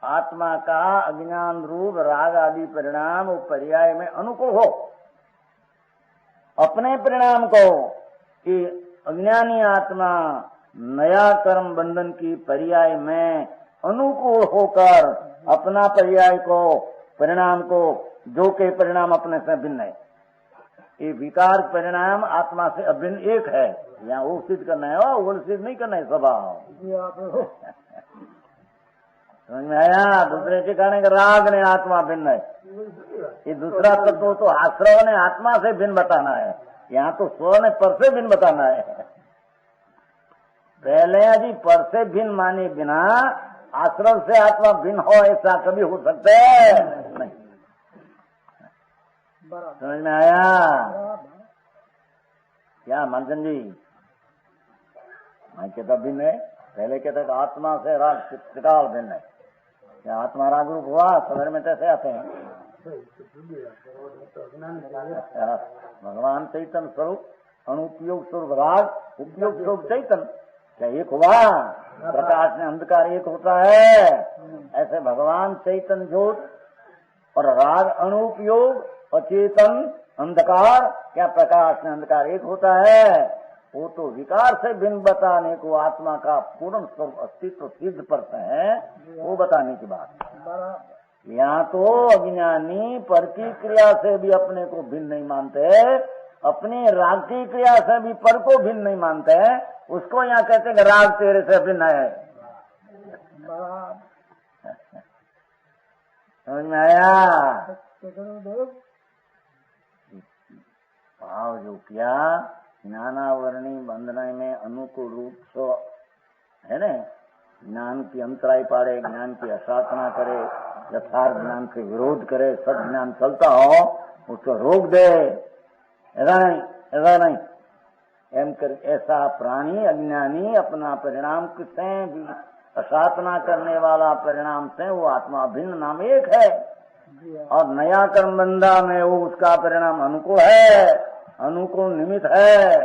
आत्मा का अज्ञान रूप राग आदि परिणाम वो पर्याय में अनुकूल हो। अपने परिणाम को कि अज्ञानी आत्मा नया कर्म बंधन की पर्याय में अनुकूल होकर अपना पर्याय को परिणाम को जो के परिणाम अपने से भिन्न है, ये विकार परिणाम आत्मा से अभिन्न एक है। यहाँ वो सिद्ध करना है, वो सिद्ध नहीं करना है स्वभाव। समझ में आया? दूसरे ठिकाने का राग ने आत्मा भिन्न है, ये दूसरा तत्व तो आश्रव ने आत्मा से भिन्न बताना है, यहाँ तो स्व ने पर से भिन्न बताना है। पहले यदि पर से भिन्न माने बिना आश्रव से आत्मा भिन्न हो ऐसा कभी हो सकता है नहीं। समझ में आया क्या मानचंद जी? मैं कहता भिन्न है, पहले कहते आत्मा से राग त्रिकाल भिन्न है, क्या आत्मा राग रूप हुआ? सदर में कैसे आते हैं? भगवान चैतन्य स्वरूप अनुपयोग स्वरूप राग, उपयोग स्वरूप चैतन्य, क्या एक हुआ? प्रकाश में अंधकार एक होता है, ऐसे भगवान चैतन्य ज्योत और राग अनुपयोग अचेतन अंधकार, क्या प्रकाश में अंधकार एक होता है? वो तो विकार से भिन्न बताने को आत्मा का पूर्ण स्वरूप अस्तित्व सिद्ध करते हैं, वो बताने की बात। यहाँ तो अज्ञानी पर की क्रिया से भी अपने को भिन्न नहीं मानते, अपनी राग की क्रिया से भी पर को भिन्न नहीं मानते, उसको यहाँ कहते हैं राग तेरे से भिन्न है। समझ में आया? भाव जो किया ज्ञानावरणी बंधन में अनुकूल रूप से है न, ज्ञान की अंतराय पाड़े, ज्ञान की असाधना करे, यथार्थ ज्ञान से विरोध करे, सद ज्ञान चलता हो उसको रोक दे, ऐसा नहीं एम कर। ऐसा प्राणी अज्ञानी अपना परिणाम से भी असाधना करने वाला परिणाम से वो आत्मा भिन्न नाम एक है, और नया कर्म बंधा में वो उसका परिणाम अनुकूल है, अनुकूल निमित्त है,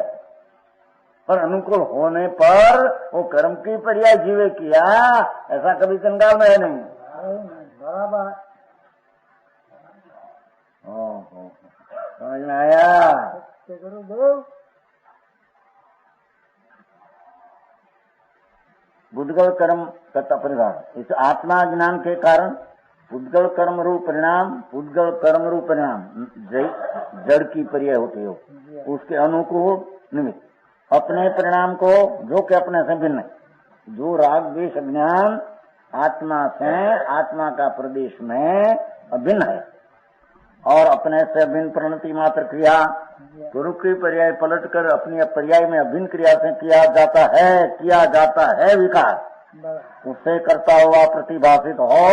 पर अनुकूल होने पर वो कर्म की पर्याय जीवे किया, ऐसा कभी संगाल में है नहीं। बराबर समझ में आया? बुद्धगल कर्म करता परिवार, इस आत्मा ज्ञान के कारण पुद्गल कर्म रूप परिणाम, पुद्गल कर्म रूप परिणाम जड़ की पर्याय होते हो, उसके अनुकूल निमित्त अपने परिणाम को जो कि अपने से भिन्न है, जो राग द्वेष अज्ञान आत्मा से आत्मा का प्रदेश में अभिन्न है और अपने से अभिन्न प्रणति मात्र क्रिया गुरु की पर्याय पलट कर अपनी पर्याय में अभिन्न क्रिया से किया जाता है विकार, उससे करता हुआ प्रतिभाषित हो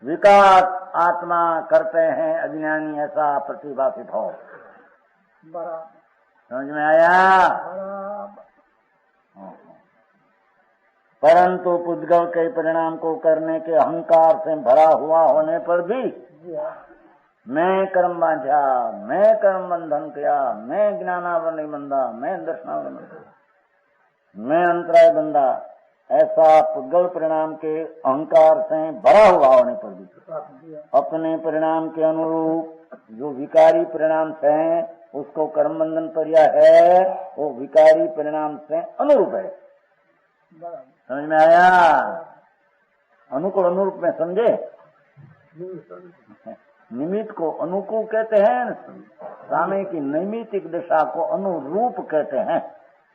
विकार आत्मा करते हैं अज्ञानी, ऐसा प्रतिभाषित हो। समझ में आया? परंतु पुद्गल के परिणाम को करने के अहंकार से भरा हुआ होने पर भी मैं कर्म बांधा, मैं कर्म बंधन किया, मैं ज्ञानावर नहीं बंधा, मैं दर्शनावर नहीं बंधा, मैं अंतराय बंधा, ऐसा पुद्गल परिणाम के अहंकार से भरा हुआ होने पर भी अपने परिणाम के अनुरूप जो विकारी परिणाम से उसको कर्म बंधन पर्याय है, वो विकारी परिणाम से अनुरूप है। समझ में आया? अनुकूल अनुरूप में समझे? निमित्त को अनुकूल कहते हैं, सामने की नैमित्तिक दिशा को अनुरूप कहते हैं।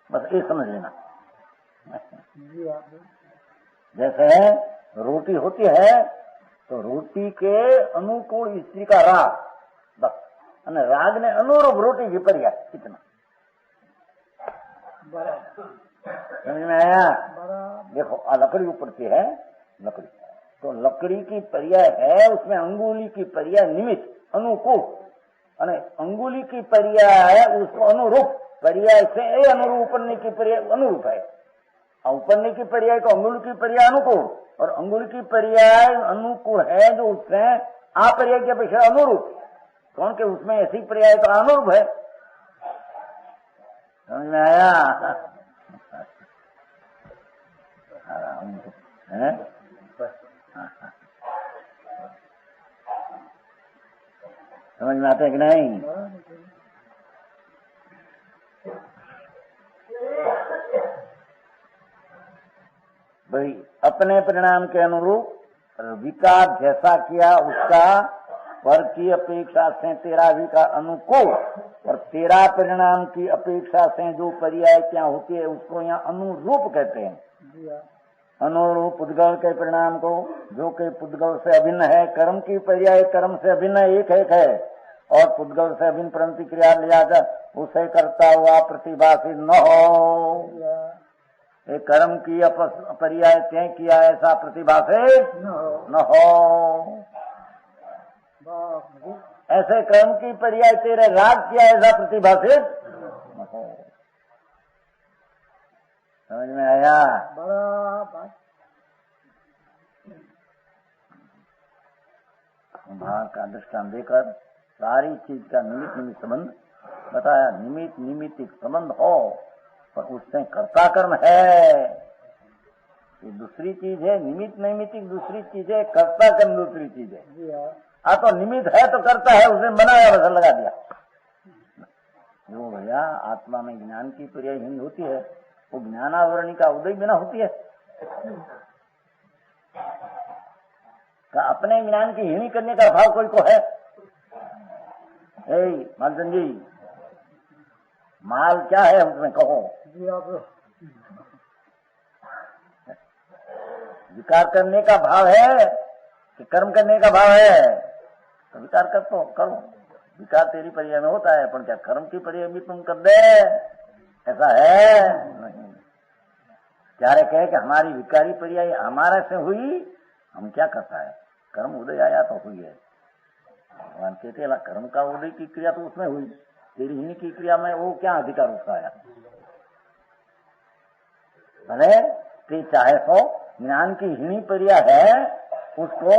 बस ये समझ लेना। जैसे रोटी होती है तो रोटी के अनुकूल स्त्री का राग, बस, અને राग ने अनुरूप रोटी विपर्या, कितना समझ में आया? देखो आ लकड़ी ऊपर से है, लकड़ी तो लकड़ी की पर्याय है, उसमें अंगुली की पर्याय निमित्त अनुकूल, અને अंगुली की पर्याय उसको अनुरूप, पर्याय से अनुरूप उपरने की पर्याय अनुरूप है। उपरने की पर्याय को अंगुल की पर्याय अनुकूल, और अंगुल की पर्याय अनुकूल है जो उसमें आ पर्याय की अपेक्षा अनुरूप, कौन के उसमें ऐसी पर्याय तो अनुरूप है। समझ में आया? है? समझ में आते हैं कि नहीं? भाई अपने परिणाम के अनुरूप विकार जैसा किया उसका पर की अपेक्षा से तेरा विकार अनुकूल, और तेरा परिणाम की अपेक्षा से जो पर्याय क्या होती है उसको यहाँ अनुरूप कहते हैं। अनुरूप पुद्गल के परिणाम को, जो कि पुद्गल से अभिन्न है, कर्म की पर्याय कर्म से अभिन्न एक है, और पुद्गल से अभिन्न प्रतिक्रिया लिया कर उसे करता हुआ प्रतिभाषित न हो। एक कर्म की पर्याय तय किया ऐसा प्रतिभाषित न हो। ऐसे कर्म की पर्याय तेरे राग किया ऐसा प्रतिभाषित न हो। समझ में आया? भाग का दृष्टांत देकर सारी चीज का निमित्त निमित्त संबंध बताया। निमित्त निमित्तिक संबंध हो पर उससे कर्ता कर्म है, ये दूसरी चीज है। निमित्त नैमित्तिक दूसरी चीज है, कर्ता कर्म दूसरी चीज है। तो निमित्त है तो करता है, उसने बनाया बस लगा दिया। जो भैया आत्मा में ज्ञान की पर्यायहीन होती है वो ज्ञानावरणी का उदय बिना होती है। अपने ज्ञान की हीनी करने का भाव कोई को है? मालचंद जी, माल क्या है उसमें कहो? विकार करने का भाव है कि कर्म करने का भाव है? तो विकार कर तो करो, विकार तेरी पर्याय में होता है, पर क्या कर्म की पर्याय भी तुम कर दे? ऐसा है नहीं। क्यारे कहे कि हमारी विकारी पर्याय हमारे से हुई, हम क्या करता है? कर्म उदय आया तो हुई है। भगवान कहते हैं कर्म का उदय की क्रिया तो उसमें हुई, तेरी हीनी की क्रिया में वो क्या अधिकार उसका आया? भले ते चाहे तो ज्ञान की हीनी पर्याय है, उसको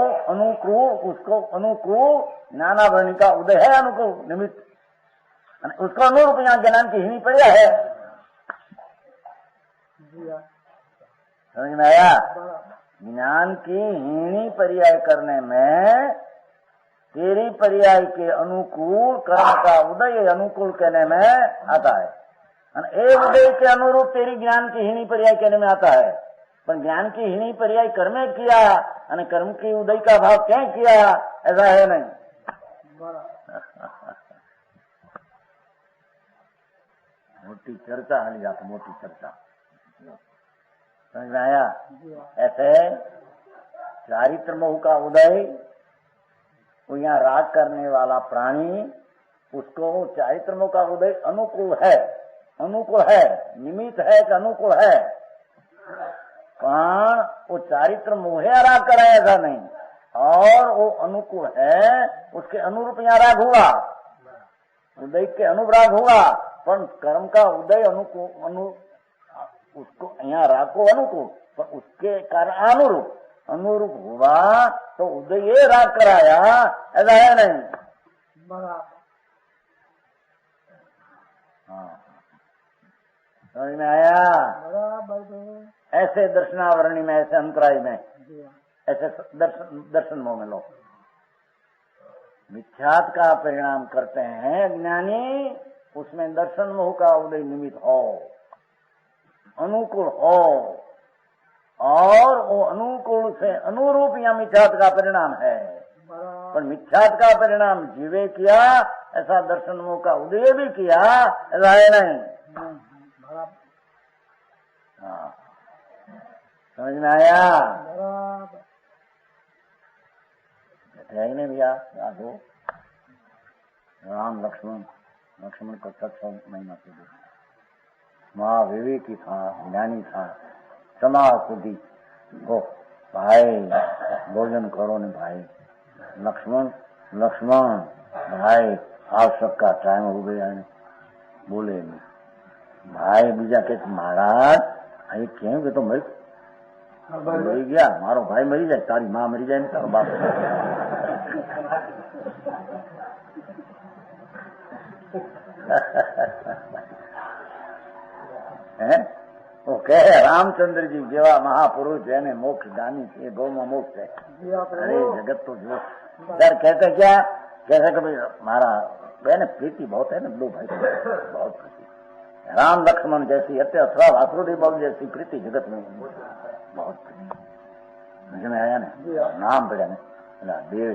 अनुकूल ज्ञानावरणी का उदय है, अनुकूल निमित्त, उसको अनुरूप यहाँ ज्ञान की हीनी पर्याय है। समझ में आया? ज्ञान की हीनी पर्याय करने में तेरी पर्याय के अनुकूल कर्म का उदय अनुकूल कहने में आता है, ए उदय के अनुरूप तेरी ज्ञान की हीनी पर्याय कहने में आता है। पर ज्ञान की हीनी पर्याय कर्म किया और कर्म की उदय का भाव क्या किया, ऐसा है नहीं। मोटी चर्चा हाली जाती, मोटी चर्चा। समझ में आया? ऐसे चारित्र मोह का उदय, वो यहाँ राग करने वाला प्राणी, उसको चारित्र मोह का उदय अनुकूल है, अनुकूल है, निमित्त है कि अनुकूल है, पर वो चारित्र मोह राग कराया ऐसा नहीं, और वो अनुकूल है, उसके अनुरूप यहाँ राग हुआ, उदय के अनुराग हुआ, पर कर्म का उदय अनुकूल उसको यहाँ राग को अनुकूल, पर उसके कारण अनुरूप हुआ तो उदय ये राग कराया, ऐसा है नहीं। हाँ, समझ में आया? ऐसे दर्शनावरणी में, ऐसे अंतराय में, ऐसे दर्शन मोह में लोग मिथ्यात का परिणाम करते हैं अज्ञानी, उसमें दर्शन मोह का उदय निमित्त हो, अनुकूल हो, और वो अनुकूल से अनुरूप या मिथ्यात का परिणाम है। पर मिथ्यात का परिणाम जीवे किया, ऐसा दर्शन मोह का उदय भी किया, ऐसा है नहीं। हाँ, समझ में आया? है ही नहीं भैया। याद हो राम लक्ष्मण को 6 महीना पूर्व महाविवेकी था, ज्ञानी था, क्षमा सुधी गो भाई भोजन करो ने भाई। लक्ष्मण भाई आवश्यक का टाइम हो गया है, बोले नहीं भाई। बीजा के महाराज अरे क्यों के तो मरी गया, मारो भाई मरी जाए, तारी माँ मरी जाए, तारो बाप वो कहे रामचंद्र जी जेवा महापुरुष जेने मोक्ष दानी थे, गौ में मोक्ष है। अरे जगत तो जो सर कहते क्या, कैसे कभी मारा बहन प्रीति बहुत है ना, दो भाई बहुत प्रीति, राम लक्ष्मण जैसी हत्या अथवा वासुदेव बाबू जैसी प्रीति जगत में बहुत प्रीति। समझ में आया ना? नाम पड़ा ना देव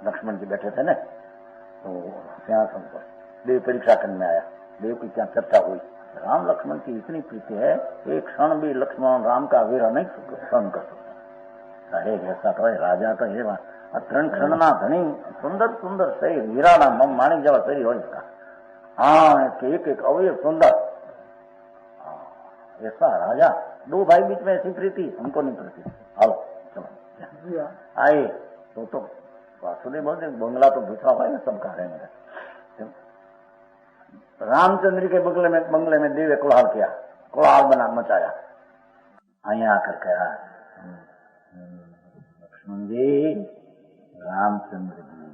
लक्ष्मण जी बैठे थे ना, तो सिंहासन पर देव परीक्षा करने में आया, देव की क्या चर्चा हुई। राम लक्ष्मण की इतनी प्रीति है, एक क्षण भी लक्ष्मण राम का वीर नहीं सहन कर सकता। अरे ऐसा तो राजा तो ये 3 क्षण ना घनी सुंदर सुंदर शरीर, हीरा ना माणिक जवा शरीर हो इसका। हाँ, एक अवयव सुंदर, ऐसा राजा, 2 भाई बीच में ऐसी प्रीति हमको नहीं प्रीति। आओ चलो आए तो वासुदेव बोलते बंगला तो दूसरा हुआ है ना सबका रहेंगे। रामचंद्र के बंगले में देव कोलाहल किया, कोलाहल बना मचाया। आया आकर कहा लक्ष्मण जी, रामचंद्र जी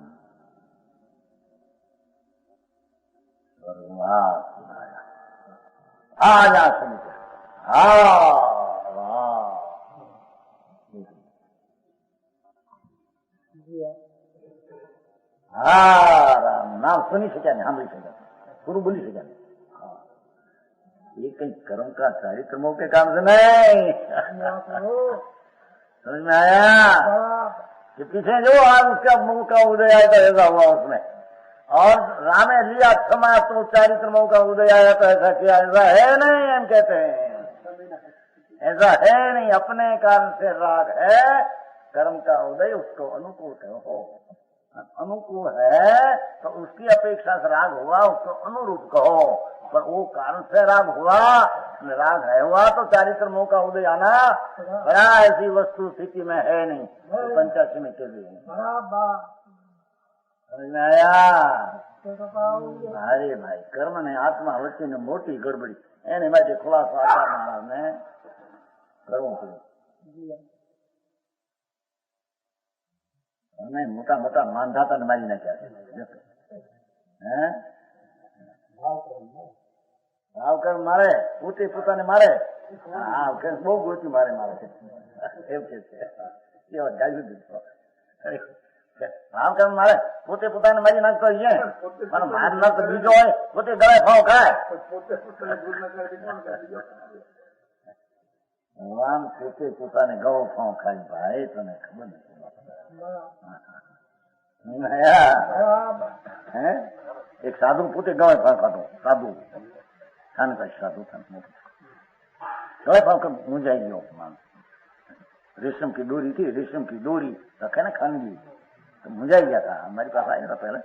स्वर्गवास सुनाया, आज आसन पर। राम नाम सुनी सका नहीं, हम सका गुरु बोली सका नहीं। ये कहीं कर्म का चारित्र मोह के काम से नहीं। समझ में आया कि पीछे जो आज उसका मुंह का उदय आया तो ऐसा हुआ उसमें, और रामे लिया क्षमा तो चारित्र मोह का उदय आया तो ऐसा किया, ऐसा है नहीं। हम कहते हैं ऐसा है नहीं, अपने कारण से राग है, कर्म का उदय उसको अनुकूल कहो, अनुकूल है तो उसकी अपेक्षा से राग हुआ, उसको अनुरूप कहो। पर वो कारण से राग हुआ, राग है हुआ तो चारित्र मोह का उदय आना बड़ा ऐसी वस्तु स्थिति में है नहीं, पंचाशी में के लिए। समझ में आया? अरे भाई कर्म ने आत्मा वच्चे ने मोटी गड़बड़ी एने માટે ખુલાસો આચાર મહારાજ ને કરવો પડે। અને મોટા મોટા માંધાતા મારી નાખ્યા છે। ભાવ કર મારે, પોતે પોતાને મારે, હા બહુ ગોતી મારે છે એમ કે છે ગાયું દીધો। ભાવ કર મારે, પોતે પોતાને મારી નાખતો છે, પણ મારનાર તો બીજો હોય, પોતે ગળે ભાવ ખાય। ભગવાન પોતે પોતાને ગળો ભાવ ખાય ભાઈ, તને ખબર નથી। एक साधु पोते गवे भाव खातो, साधु खान का साधु गवे भाव का मुंजाई गयो मानो। रेशम की डोरी थी, रेशम की डोरी रखे ना खानगी, तो मुंजाई गया था। हमारे पास आया था पहले,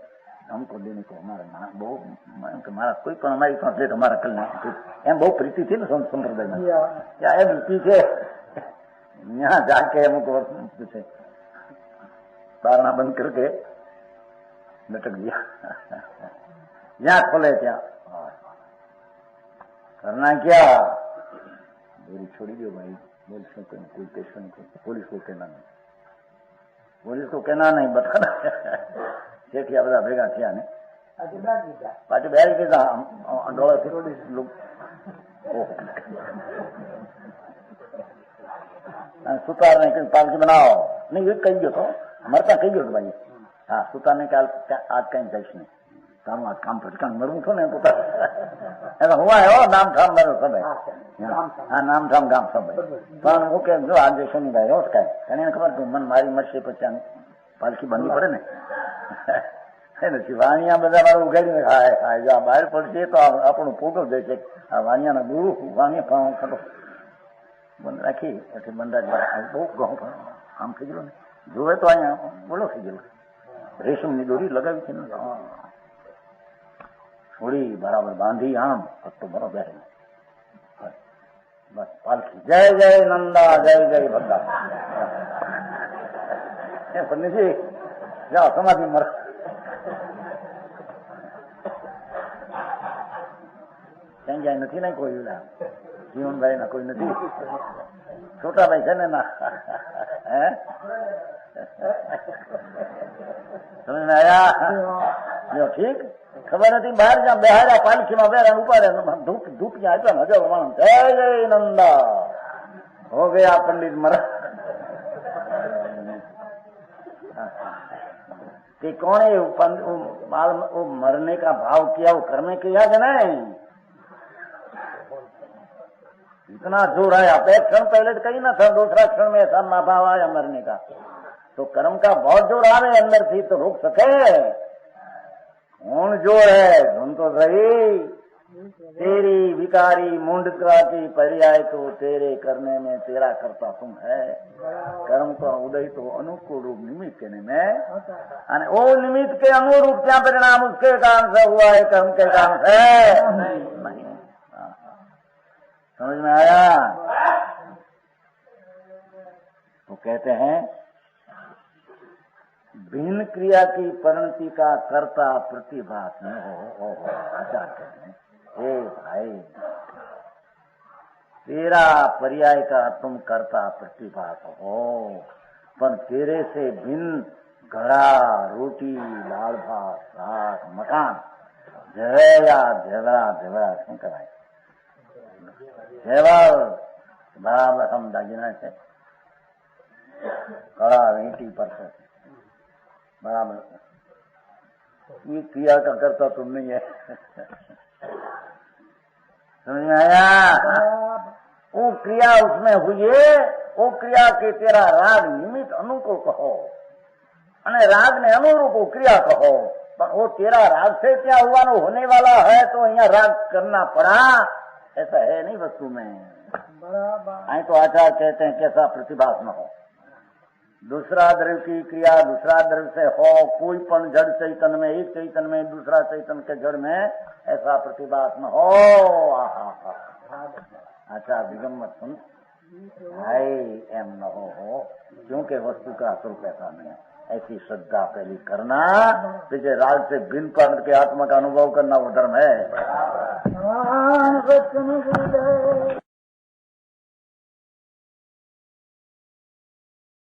हमको देने को हमारा बहुत महाराज कोई पण हमारी पास दे तो हमारा कल एम बहुत प्रीति थी ना संप्रदाय में। क्या है पीछे यहाँ जाके हमको पूछे, बारना बंद करके लटक दिया। यहाँ खोले क्या करना, क्या बोली छोड़ी दो भाई, बोल सकते कोई पेशा नहीं, पुलिस को कहना नहीं, पुलिस को कहना नहीं, बताना શેઠિયા બધા ભેગા થયા ને પાછી બેરી દીધા ડોળેથી સુતાર ને પાલકી બનાવો નહીં એ કહી ગયો તો મરતા કહી ગયો ભાઈ હા સુતાર ને કે આજ કઈ જઈશ નહીં તારું આજ કામ પછી કામ મરવું છું ને એટલે હું આવ્યો નામ ઠામ મારો સમય હા નામ ઠામ ગામ સમય પણ હું કેમ જો આજે શનિભાઈ રોજ કાંઈ એને ખબર તું મન મારી મરશે પછી આમ પાલકી બનવી પડે ને નથી વાણિયા બધા મારું ઉગાડીને ખાય ખાય જો આ બહાર પડશે તો આપણું ફોટો દે છે આ વાણિયાના ગુરુ વાણિયા ખતો બંધ રાખી પછી બંધાજ બહુ ઘઉં આમ થઈ ગયેલું ને જોવે તો અહીંયા બોલો થઈ ગયેલું રેશમની દોરી લગાવી છે ને થોડી બરાબર બાંધી આમ તો બરોબર બસ પાલખી જય જય નંદા જય જય ભદ્રા એ પણ નથી જાઓ સમાધિ મર ક્યાં જાય નથી ને કોઈ જીવનભાઈ ના કોઈ નથી છોટાભાઈ છે ને ના હે સમજ આયા ઠીક ખબર નથી બહાર જ્યાં બેહાર્યા પાલખીમાં બેરા ઉપાડે ધૂપ જ્યાં આપ્યા ને હજારો માણસ જય જય નંદા હો ગયા पंडित मर कि कौन है वो मरने का भाव किया वो कर्म किया कि नहीं इतना जोर आया एक क्षण पहले तो कहीं ना था दूसरा क्षण में ऐसा ना भाव आया मरने का तो कर्म का बहुत जोर आ रहे अंदर थी तो रोक सके कौन जोर है सुन तो सही तेरी विकारी मुंडका की पर्याय तो तेरे करने में तेरा करता तुम है कर्म का उदय तो अनुकूल रूप निमित्त के में અને वो निमित्त के अनुरूप क्या परिणाम उसके कारण से हुआ है कर्म के कारण से नहीं समझ में आया तो कहते हैं भिन्न क्रिया की परिणति का कर्ता प्रतिभास न हो आचार कहते हैं हे भाई तेरा पर्याय का तुम करता प्रतिभास हो पर तेरे से भिन्न घड़ा रोटी दाल भात साग मकान झेड़ा झेड़ा झेड़ा શું કરાય झेड़ा बराबर हम दागिना છે ઘડા વીંટી પર છે बराबर ये क्रिया का करता तुम नहीं है समझ में आया वो क्रिया उसमें हुई वो क्रिया के तेरा राग निमित्त अनुकूल कहो અને રાગ ने अनुरूप क्रिया कहो पर वो तेरा राग से क्या हुआ ना होने वाला है तो यहाँ राग करना पड़ा ऐसा है नहीं वस्तु में आई तो आचार्य कहते हैं कैसा प्रतिभास न हो दूसरा द्रव्य की क्रिया दूसरा द्रव्य से हो कोई पण जड़ चैतन्य में एक चैतन्य में दूसरा चैतन्य के जड़ में ऐसा प्रतिभास न हो अच्छा दिगम्बर सुन भाई एम न हो क्योंकि वस्तु का स्वरूप ऐसा नहीं है ऐसी श्रद्धा पहली करना पीछे राग से भिन्न पर के आत्मा का अनुभव करना वो धर्म है